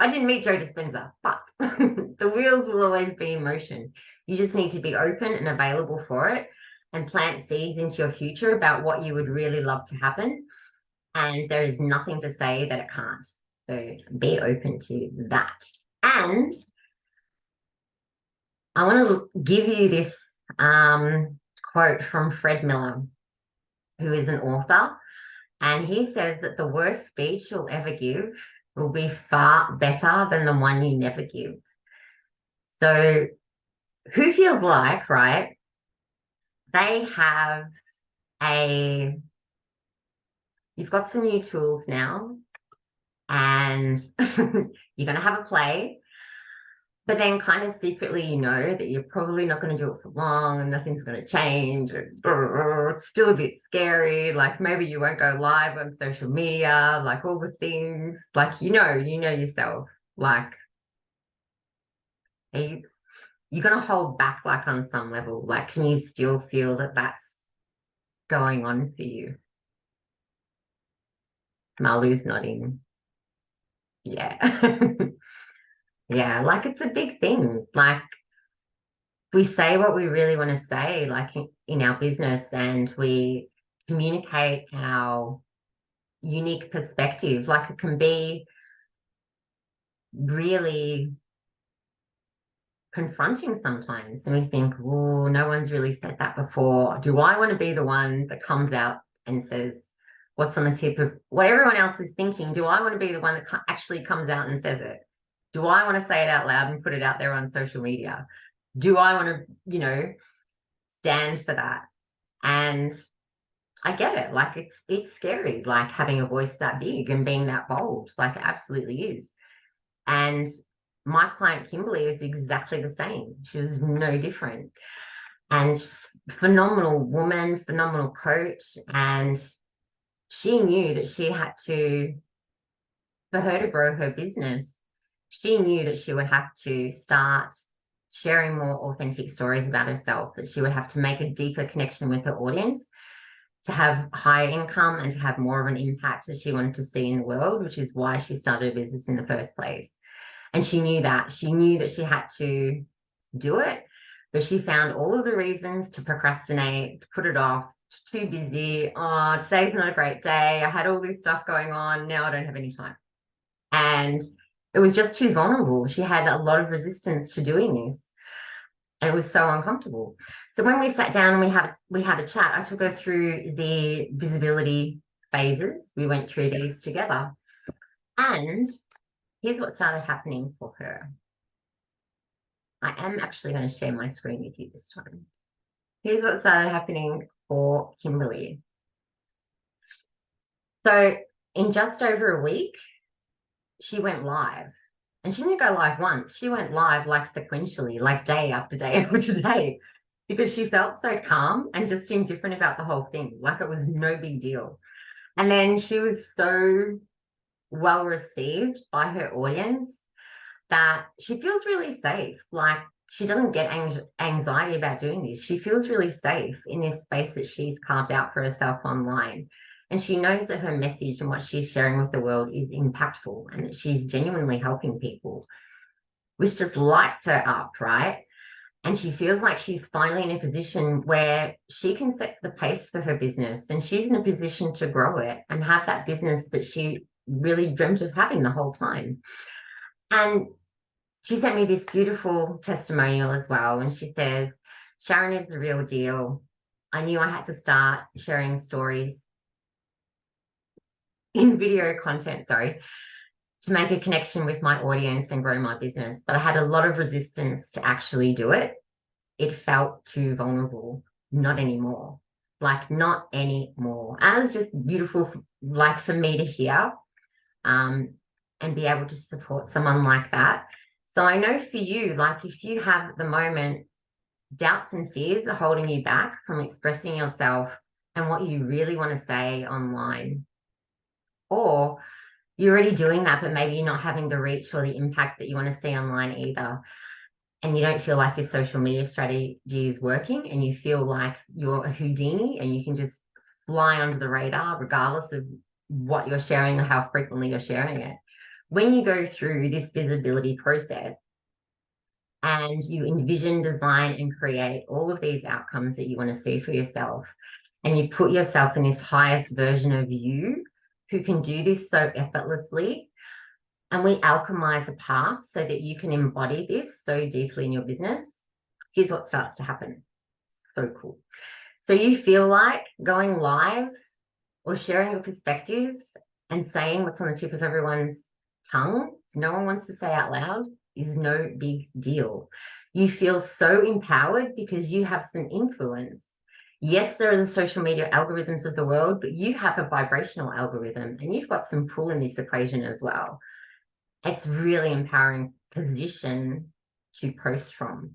I didn't meet Joe Dispenza, but the wheels will always be in motion. You just need to be open and available for it, and plant seeds into your future about what you would really love to happen. And there is nothing to say that it can't. So be open to that. And I want to give you this quote from Fred Miller, who is an author. And he says that the worst speech you'll ever give will be far better than the one you never give. So who feels like, right, they have you've got some new tools now, and you're going to have a play, but then kind of secretly you know that you're probably not going to do it for long and nothing's going to change. It's still a bit scary. Like, maybe you won't go live on social media, like all the things, like, you know yourself, like, you're going to hold back, like, on some level. Like, can you still feel that that's going on for you? Malu's nodding. Yeah. Yeah, like, it's a big thing. Like, we say what we really want to say, like in our business, and we communicate our unique perspective. Like, it can be really confronting sometimes, and we think, oh, no one's really said that before. Do I want to be the one that comes out and says what's on the tip of what everyone else is thinking? Do I want to be the one that actually comes out and says it? Do I want to say it out loud and put it out there on social media? Do I want to, stand for that? And I get it. Like, it's scary, like, having a voice that big and being that bold. Like, it absolutely is. And my client Kimberly is exactly the same. She was no different. And phenomenal woman, phenomenal coach. And she knew that she had to, for her to grow her business, she knew that she would have to start sharing more authentic stories about herself, that she would have to make a deeper connection with her audience to have higher income and to have more of an impact that she wanted to see in the world, which is why she started a business in the first place. And she knew that. She knew that she had to do it, but she found all of the reasons to procrastinate, to put it off, too busy. Oh, today's not a great day. I had all this stuff going on. Now I don't have any time. And it was just too vulnerable. She had a lot of resistance to doing this, and it was so uncomfortable. So when we sat down and we had a chat, I took her through the visibility phases. We went through these together, and here's what started happening for her. I am actually going to share my screen with you this time. Here's what started happening for Kimberly. So in just over a week, she went live. And she didn't go live once. She went live like sequentially, like day after day after day, because she felt so calm and just indifferent about the whole thing. Like it was no big deal. And then she was so well received by her audience that she feels really safe. Like she doesn't get anxiety about doing this. She feels really safe in this space that she's carved out for herself online. And she knows that her message and what she's sharing with the world is impactful and that she's genuinely helping people, which just lights her up, right? And she feels like she's finally in a position where she can set the pace for her business and she's in a position to grow it and have that business that she really dreamt of having the whole time. And she sent me this beautiful testimonial as well. And she says, Sharon is the real deal. I knew I had to start sharing stories in video content, to make a connection with my audience and grow my business. But I had a lot of resistance to actually do it. It felt too vulnerable. Not anymore. Like not anymore. And it was just beautiful, like for me to hear and be able to support someone like that. So I know for you, like if you have at the moment doubts and fears are holding you back from expressing yourself and what you really want to say online, or you're already doing that, but maybe you're not having the reach or the impact that you want to see online either, and you don't feel like your social media strategy is working and you feel like you're a Houdini and you can just fly under the radar regardless of what you're sharing or how frequently you're sharing it. When you go through this visibility process and you envision, design, and create all of these outcomes that you want to see for yourself, and you put yourself in this highest version of you who can do this so effortlessly, and we alchemize a path so that you can embody this so deeply in your business, here's what starts to happen. So cool. So you feel like going live or sharing your perspective and saying what's on the tip of everyone's tongue, no one wants to say out loud, is no big deal. You feel so empowered because you have some influence. Yes, there are the social media algorithms of the world, but you have a vibrational algorithm and you've got some pull in this equation as well. It's really empowering position to post from.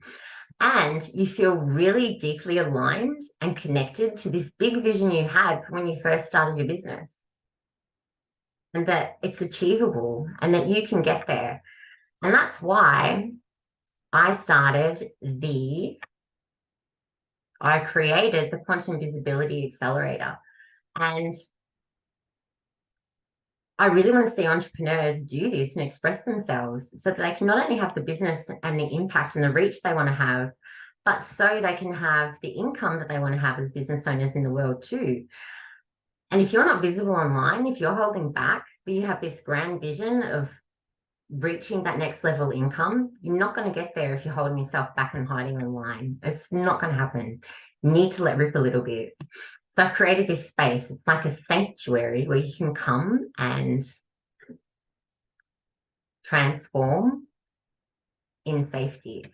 And you feel really deeply aligned and connected to this big vision you had when you first started your business. And that it's achievable and that you can get there. And that's why I created the Quantum Visibility Accelerator. And I really want to see entrepreneurs do this and express themselves so that they can not only have the business and the impact and the reach they want to have, but so they can have the income that they want to have as business owners in the world too. And if you're not visible online, if you're holding back, but you have this grand vision of reaching that next level income, you're not going to get there if you're holding yourself back and hiding online. It's not going to happen. You need to let rip a little bit. So I've created this space. It's like a sanctuary where you can come and transform in safety.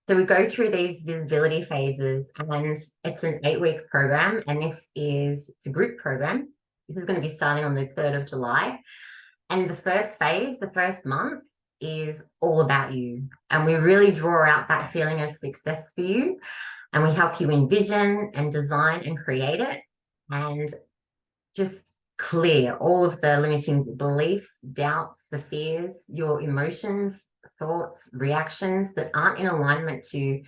So we go through these visibility phases, and it's an 8-week program. And it's a group program. This is going to be starting on the 3rd of July. And the first phase, the first month, is all about you. And we really draw out that feeling of success for you. And we help you envision and design and create it and just clear all of the limiting beliefs, doubts, the fears, your emotions, thoughts, reactions that aren't in alignment to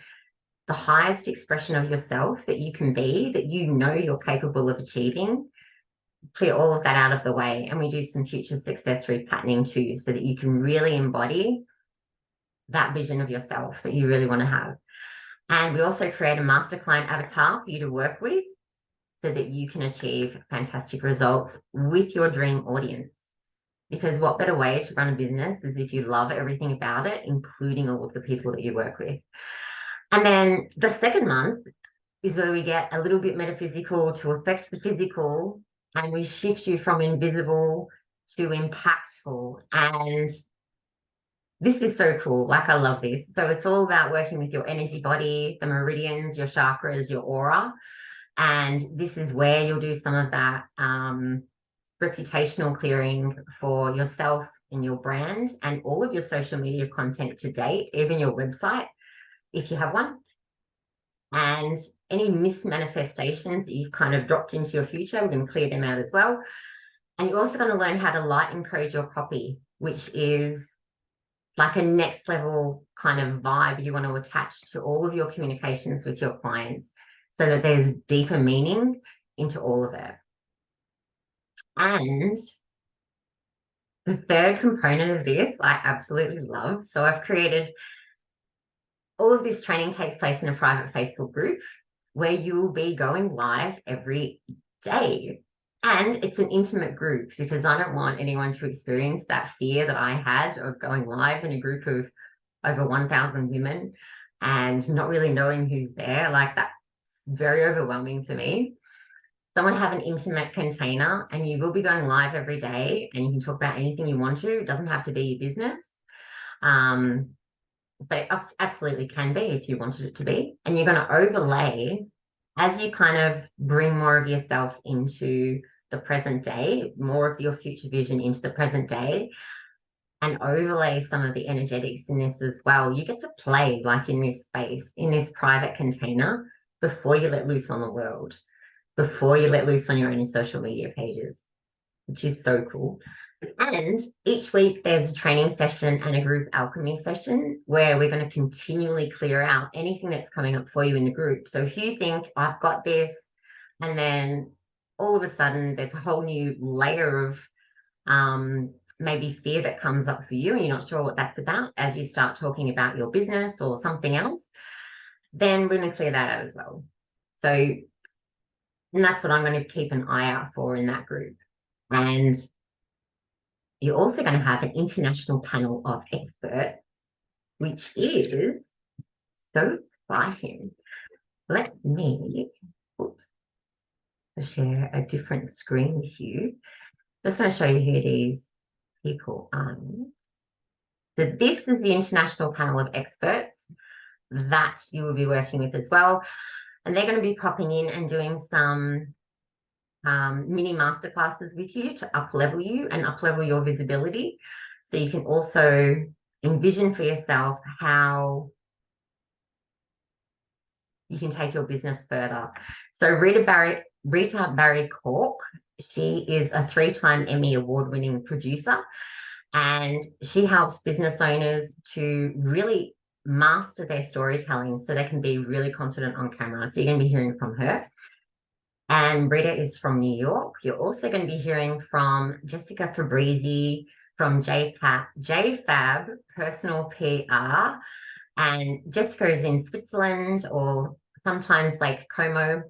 the highest expression of yourself that you can be, that you know you're capable of achieving. Clear all of that out of the way. And we do some future success repatterning too, so that you can really embody that vision of yourself that you really want to have. And we also create a master client avatar for you to work with so that you can achieve fantastic results with your dream audience. Because what better way to run a business is if you love everything about it, including all of the people that you work with. And then the second month is where we get a little bit metaphysical to affect the physical, and we shift you from invisible to impactful. And this is so cool. Like, I love this. So it's all about working with your energy body, the meridians, your chakras, your aura. And this is where you'll do some of that reputational clearing for yourself and your brand and all of your social media content to date, even your website, if you have one. And any mismanifestations that you've kind of dropped into your future, we're going to clear them out as well. And you're also going to learn how to light encode your copy, which is like a next level kind of vibe you want to attach to all of your communications with your clients so that there's deeper meaning into all of it. And the third component of this, I absolutely love. So I've created, all of this training takes place in a private Facebook group where you'll be going live every day. And it's an intimate group because I don't want anyone to experience that fear that I had of going live in a group of over 1,000 women and not really knowing who's there. Like, that's very overwhelming for me. Someone have an intimate container and you will be going live every day and you can talk about anything you want to. It doesn't have to be your business. But it absolutely can be if you wanted it to be. And you're going to overlay as you kind of bring more of yourself into the present day, more of your future vision into the present day, and overlay some of the energetics in this as well. You get to play like in this space, in this private container, before you let loose on the world, before you let loose on your own social media pages, which is so cool. And each week there's a training session and a group alchemy session where we're going to continually clear out anything that's coming up for you in the group. So if you think I've got this, and then all of a sudden there's a whole new layer of maybe fear that comes up for you and you're not sure what that's about as you start talking about your business or something else, then we're going to clear that out as well. So, and that's what I'm going to keep an eye out for in that group. And you're also going to have an international panel of experts, which is so exciting. Let me share a different screen with you. Just want to show you who these people are. So this is the international panel of experts that you will be working with as well. And they're going to be popping in and doing some mini masterclasses with you to up-level you and up-level your visibility. So you can also envision for yourself how you can take your business further. So Rita Barry Cork, she is a 3-time Emmy award-winning producer, and she helps business owners to really master their storytelling so they can be really confident on camera. So you're going to be hearing from her. And Rita is from New York. You're also going to be hearing from Jessica Fabrizi from JFab Personal PR. And Jessica is in Switzerland or sometimes Lake Como.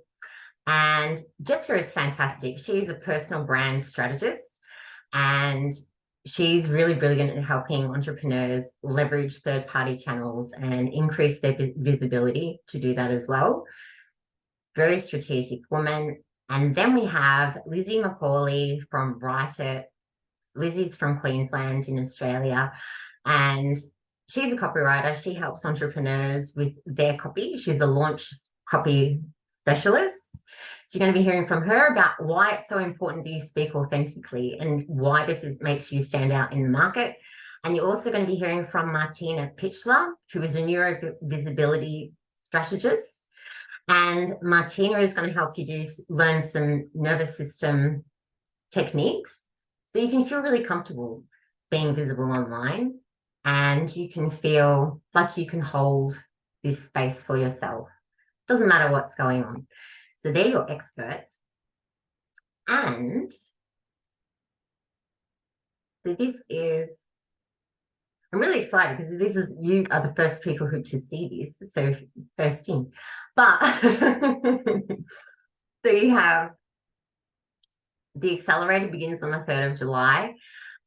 And Jessica is fantastic. She's a personal brand strategist and she's really brilliant at helping entrepreneurs leverage third-party channels and increase their visibility to do that as well. Very strategic woman. And then we have Lizzie McCauley from Write It. Lizzie's from Queensland in Australia, and she's a copywriter. She helps entrepreneurs with their copy. She's a launch copy specialist. So you're going to be hearing from her about why it's so important that you speak authentically and why this makes you stand out in the market. And you're also going to be hearing from Martina Pitchler, who is a neurovisibility strategist. And Martina is going to help you learn some nervous system techniques so you can feel really comfortable being visible online and you can feel like you can hold this space for yourself. Doesn't matter what's going on. So they're your experts. And so this is, I'm really excited because you are the first people to see this. So first in. But so you have the accelerator begins on the 3rd of July.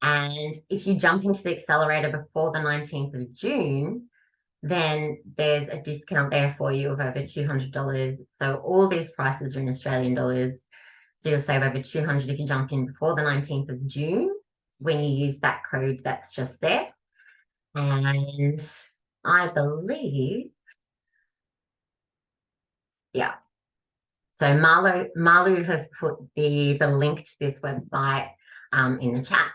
And if you jump into the accelerator before the 19th of June, then there's a discount there for you of over $200. So all these prices are in Australian dollars. So you'll save over $200 if you jump in before the 19th of June when you use that code that's just there. And I believe, yeah. So Malu has put the link to this website in the chat.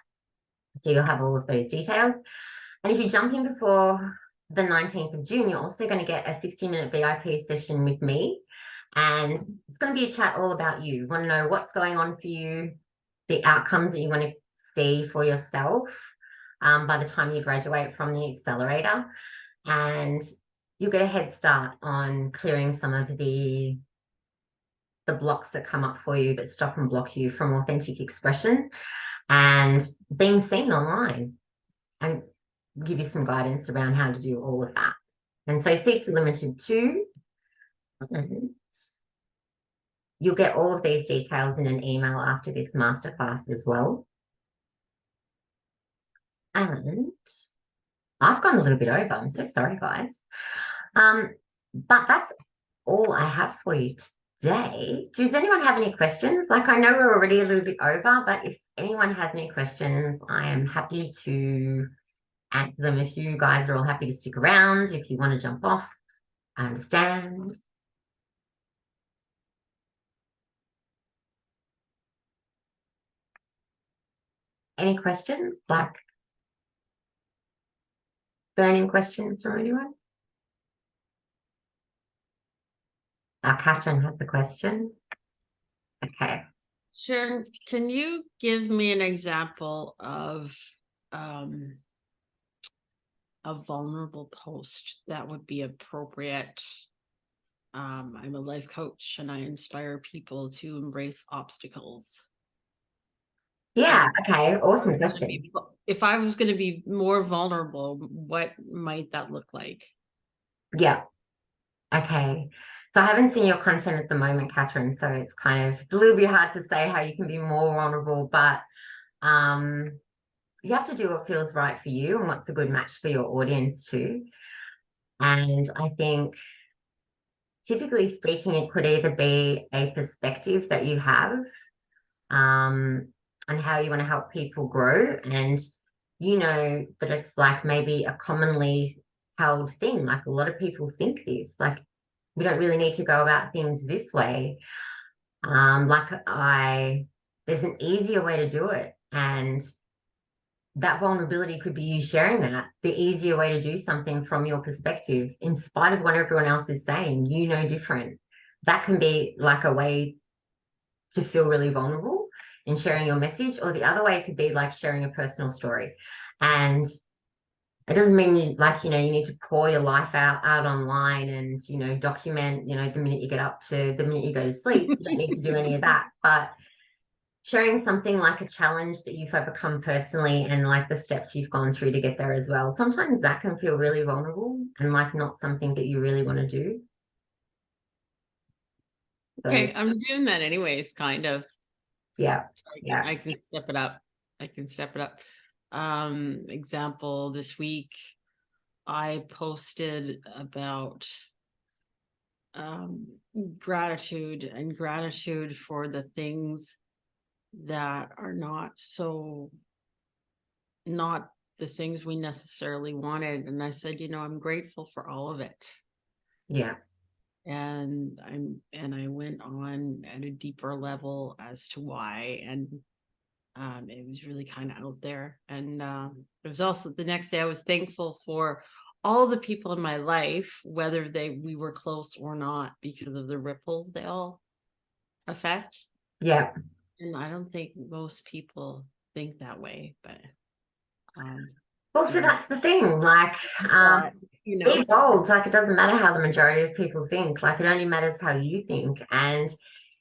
So you'll have all of those details. And if you jump in before the 19th of June, you're also going to get a 60-minute VIP session with me. And it's going to be a chat all about you. You want to know what's going on for you, the outcomes that you want to see for yourself by the time you graduate from the accelerator. And you'll get a head start on clearing some of the blocks that come up for you that stop and block you from authentic expression and being seen online, and give you some guidance around how to do all of that. And so seats are limited too. And you'll get all of these details in an email after this masterclass as well. And I've gone a little bit over. I'm so sorry, guys. But that's all I have for you today. Does anyone have any questions? Like, I know we're already a little bit over, but if anyone has any questions, I am happy to answer them. If you guys are all happy to stick around, if you want to jump off, I understand. Any questions? Like burning questions from anyone? Catherine has a question. Okay. Sharon, can you give me an example of a vulnerable post that would be appropriate? I'm a life coach and I inspire people to embrace obstacles. Yeah, okay, awesome question. If I was going to be more vulnerable, what might that look like? Yeah. Okay. So I haven't seen your content at the moment, Catherine, so it's kind of a little bit hard to say how you can be more vulnerable, but you have to do what feels right for you and what's a good match for your audience too. And I think typically speaking, it could either be a perspective that you have on how you want to help people grow. And you know that it's like maybe a commonly held thing. Like a lot of people think this, like we don't really need to go about things this way. There's an easier way to do it. And that vulnerability could be you sharing that, the easier way to do something from your perspective, in spite of what everyone else is saying, you know, different. That can be like a way to feel really vulnerable in sharing your message, or the other way could be like sharing a personal story. And it doesn't mean you like, you need to pour your life out online and, document, the minute you get up to the minute you go to sleep. You don't need to do any of that. But sharing something like a challenge that you've overcome personally and like the steps you've gone through to get there as well. Sometimes that can feel really vulnerable and like not something that you really want to do. Okay, I'm doing that anyways, kind of. Yeah. I can step it up. Example, this week I posted about gratitude for the things that are not the things we necessarily wanted. And I said, I'm grateful for all of it. Yeah. And I went on at a deeper level as to why. And it was really kind of out there. And it was also the next day I was thankful for all the people in my life, whether we were close or not, because of the ripples they all affect. Yeah. And I don't think most people think that way, but well, so that's the thing, like be bold. Like it doesn't matter how the majority of people think, like it only matters how you think. And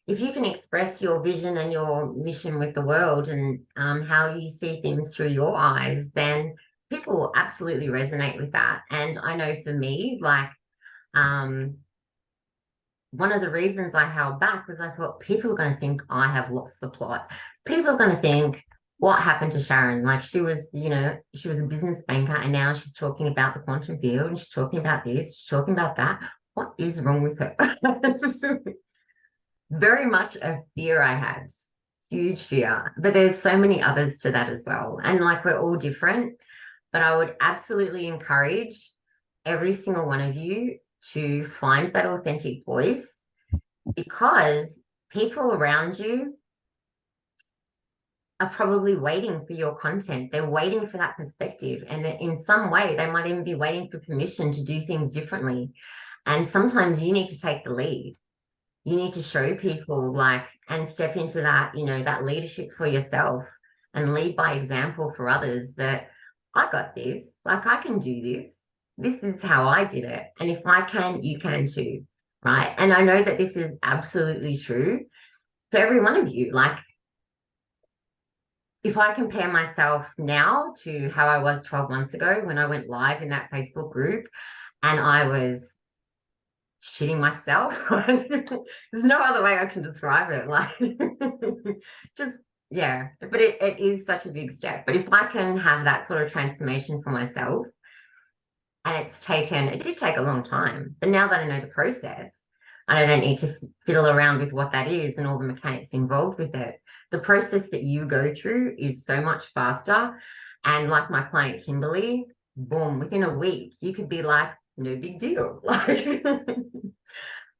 if you can express your vision and your mission with the world and how you see things through your eyes, then people will absolutely resonate with that. And I know for me, like one of the reasons I held back was I thought people are going to think I have lost the plot. People are going to think, what happened to Sharon? Like she was a business banker and now she's talking about the quantum field and she's talking about this, she's talking about that. What is wrong with her? Very much a fear I had, huge fear. But there's so many others to that as well. And like we're all different. But I would absolutely encourage every single one of you to find that authentic voice, because people around you are probably waiting for your content. They're waiting for that perspective. And in some way, they might even be waiting for permission to do things differently. And sometimes you need to take the lead. You need to show people, like, and step into that, that leadership for yourself and lead by example for others, that I got this, like, I can do this. This is how I did it. And if I can, you can too. Right. And I know that this is absolutely true for every one of you. Like, if I compare myself now to how I was 12 months ago when I went live in that Facebook group and I was shitting myself, there's no other way I can describe it. Like, just, yeah, but it is such a big step. But if I can have that sort of transformation for myself, and it did take a long time, but now that I know the process, I don't need to fiddle around with what that is and all the mechanics involved with it. The process that you go through is so much faster. And like my client Kimberly, boom, within a week, you could be like, no big deal. Like,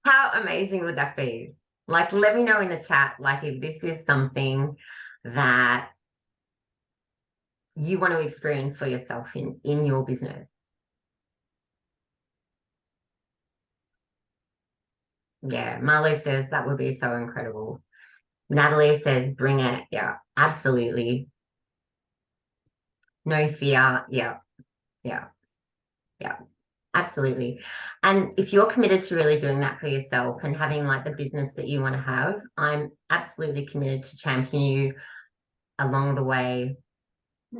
how amazing would that be? Like, let me know in the chat, like, if this is something that you want to experience for yourself in your business. Yeah, Marlo says that would be so incredible. Natalie says, bring it. Yeah, absolutely. No fear. Yeah, yeah, yeah, absolutely. And if you're committed to really doing that for yourself and having like the business that you want to have, I'm absolutely committed to champion you along the way,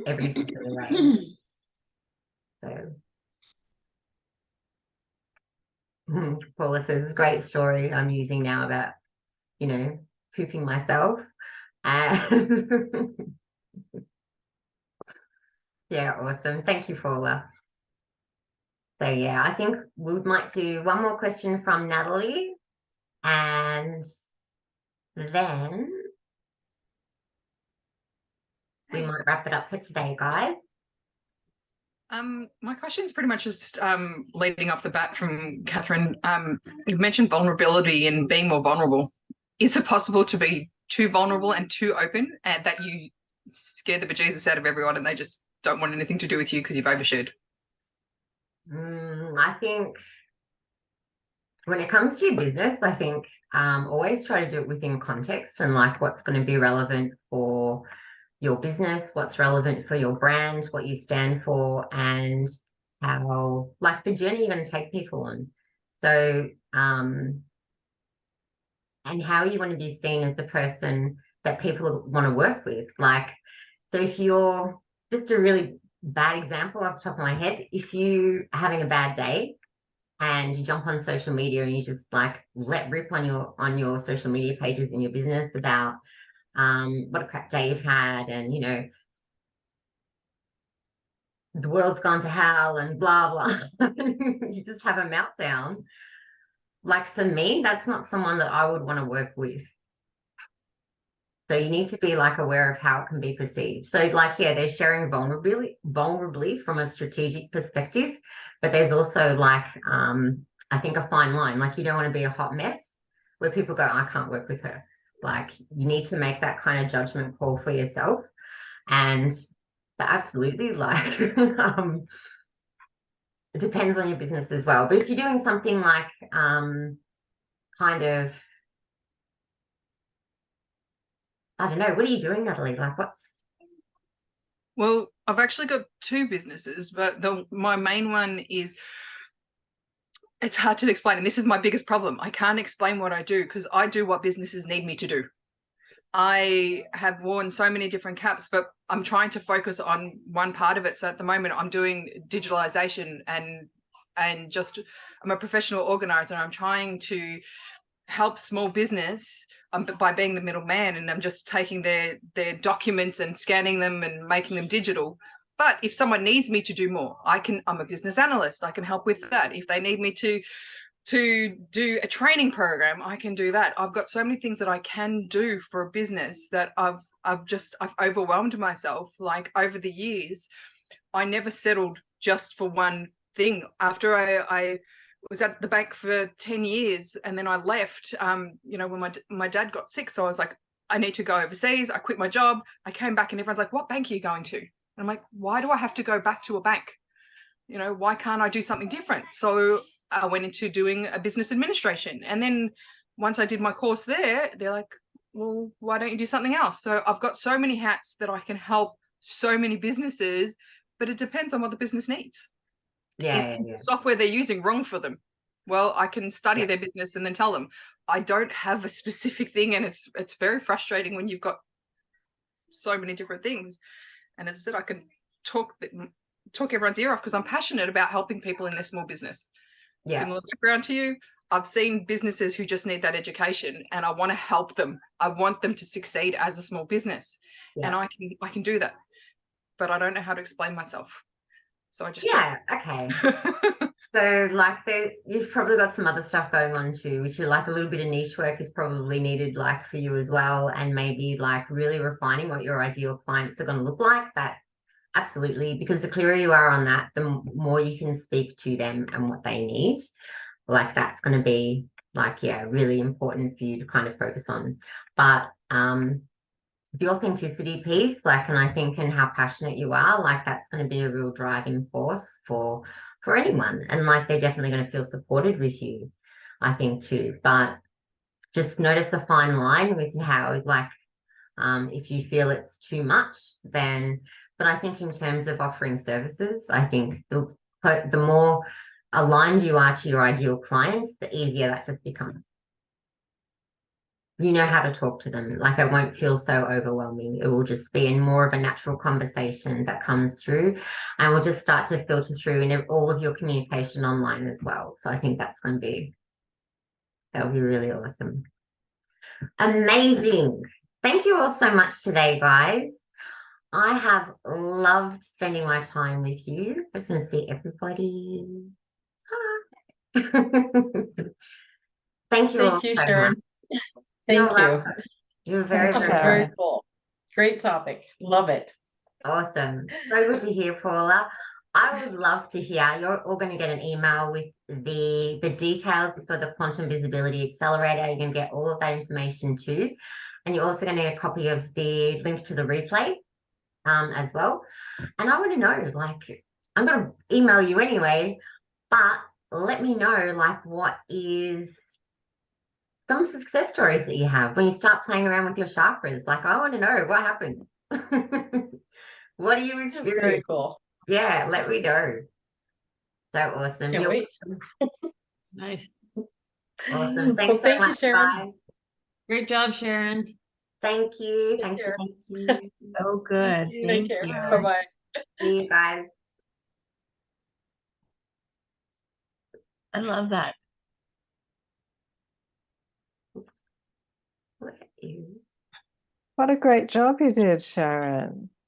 every step of the way. So, Paula says, great story I'm using now about, pooping myself. And yeah, awesome. Thank you, Paula. So yeah, I think we might do one more question from Natalie, and then we might wrap it up for today, guys. My question is pretty much just leading off the bat from Catherine. You've mentioned vulnerability and being more vulnerable. Is it possible to be too vulnerable and too open, and that you scare the bejesus out of everyone and they just don't want anything to do with you because you've overshared? I think when it comes to your business, I think always try to do it within context and like what's going to be relevant for your business, what's relevant for your brand, what you stand for, and how, like, the journey you're going to take people on. So, and how you want to be seen as the person that people want to work with. Like, so if you're just a really bad example off the top of my head, if you are having a bad day and you jump on social media and you just like let rip on your social media pages in your business about what a crap day you've had, and the world's gone to hell and blah blah. You just have a meltdown. Like, for me, that's not someone that I would want to work with. So you need to be like aware of how it can be perceived. So like, yeah, they're sharing vulnerably from a strategic perspective, but there's also like, I think, a fine line. Like, you don't want to be a hot mess where people go, I can't work with her. Like, you need to make that kind of judgment call for yourself. And absolutely, like, it depends on your business as well. But if you're doing something like kind of, I don't know, what are you doing, Natalie? Like, Well, I've actually got two businesses, but my main one is, it's hard to explain, and this is my biggest problem. I can't explain what I do because I do what businesses need me to do. I have worn so many different caps, but I'm trying to focus on one part of it. So at the moment, I'm doing digitalization and just, I'm a professional organizer. I'm trying to help small business by being the middleman, and I'm just taking their documents and scanning them and making them digital. But if someone needs me to do more, I'm a business analyst. I can help with that. If they need me to do a training program, I can do that. I've got so many things that I can do for a business that I've overwhelmed myself, like, over the years. I never settled just for one thing. After I was at the bank for 10 years and then I left, you know, when my dad got sick. So I was like, I need to go overseas. I quit my job. I came back and everyone's like, what bank are you going to? And I'm like, why do I have to go back to a bank? You know, why can't I do something different? So I went into doing a business administration. And then once I did my course there, they're like, well, why don't you do something else? So I've got so many hats that I can help so many businesses, but it depends on what the business needs. Yeah, Is software they're using wrong for them? Well, I can study their business and then tell them. I don't have a specific thing, and it's very frustrating when you've got so many different things. And as I said, I can talk everyone's ear off because I'm passionate about helping people in their small business. Similar background to you. I've seen businesses who just need that education, and I want to help them. I want them to succeed as a small business, and I can do that, but I don't know how to explain myself. So I just okay. So like you've probably got some other stuff going on too, which is like a little bit of niche work is probably needed like for you as well, and maybe like really refining what your ideal clients are going to look like. That absolutely, because the clearer you are on that, the more you can speak to them and what they need. Like that's going to be like, really important for you to kind of focus on. But the authenticity piece, like, and I think, and how passionate you are, like that's going to be a real driving force for anyone. And like they're definitely going to feel supported with you, I think too. But just notice the fine line with how like if you feel it's too much, then, but I think in terms of offering services, I think the more aligned you are to your ideal clients, the easier that just becomes. You know how to talk to them. Like it won't feel so overwhelming. It will just be in more of a natural conversation that comes through, and will just start to filter through in all of your communication online as well. So I think that'll be really awesome. Amazing. Thank you all so much today, guys. I have loved spending my time with you. I just want to see everybody. Hi. Thank you all Thank you, so Sharon. much. Thank you. You're very, That was very very welcome. cool. Great topic. Love it. Awesome. So good to hear, Paula. I would love to hear. You're all going to get an email with the details for the Quantum Visibility Accelerator. You're going to get all of that information too. And you're also going to get a copy of the link to the replay as well. And I want to know, like, I'm going to email you anyway, but let me know, like, what is some success stories that you have when you start playing around with your chakras. Like, I want to know what happened. What do you experience? Very cool. Yeah, let me know. So awesome. Can't wait. Nice. Awesome. Thanks Well, so thank you, much, Sharon. guys. Great job, Sharon. Thank you. Take Thank you. care. Thank you. So good. Take Thank care. you. Bye-bye. See you guys. I love that. Look at you. What a great job you did, Sharon.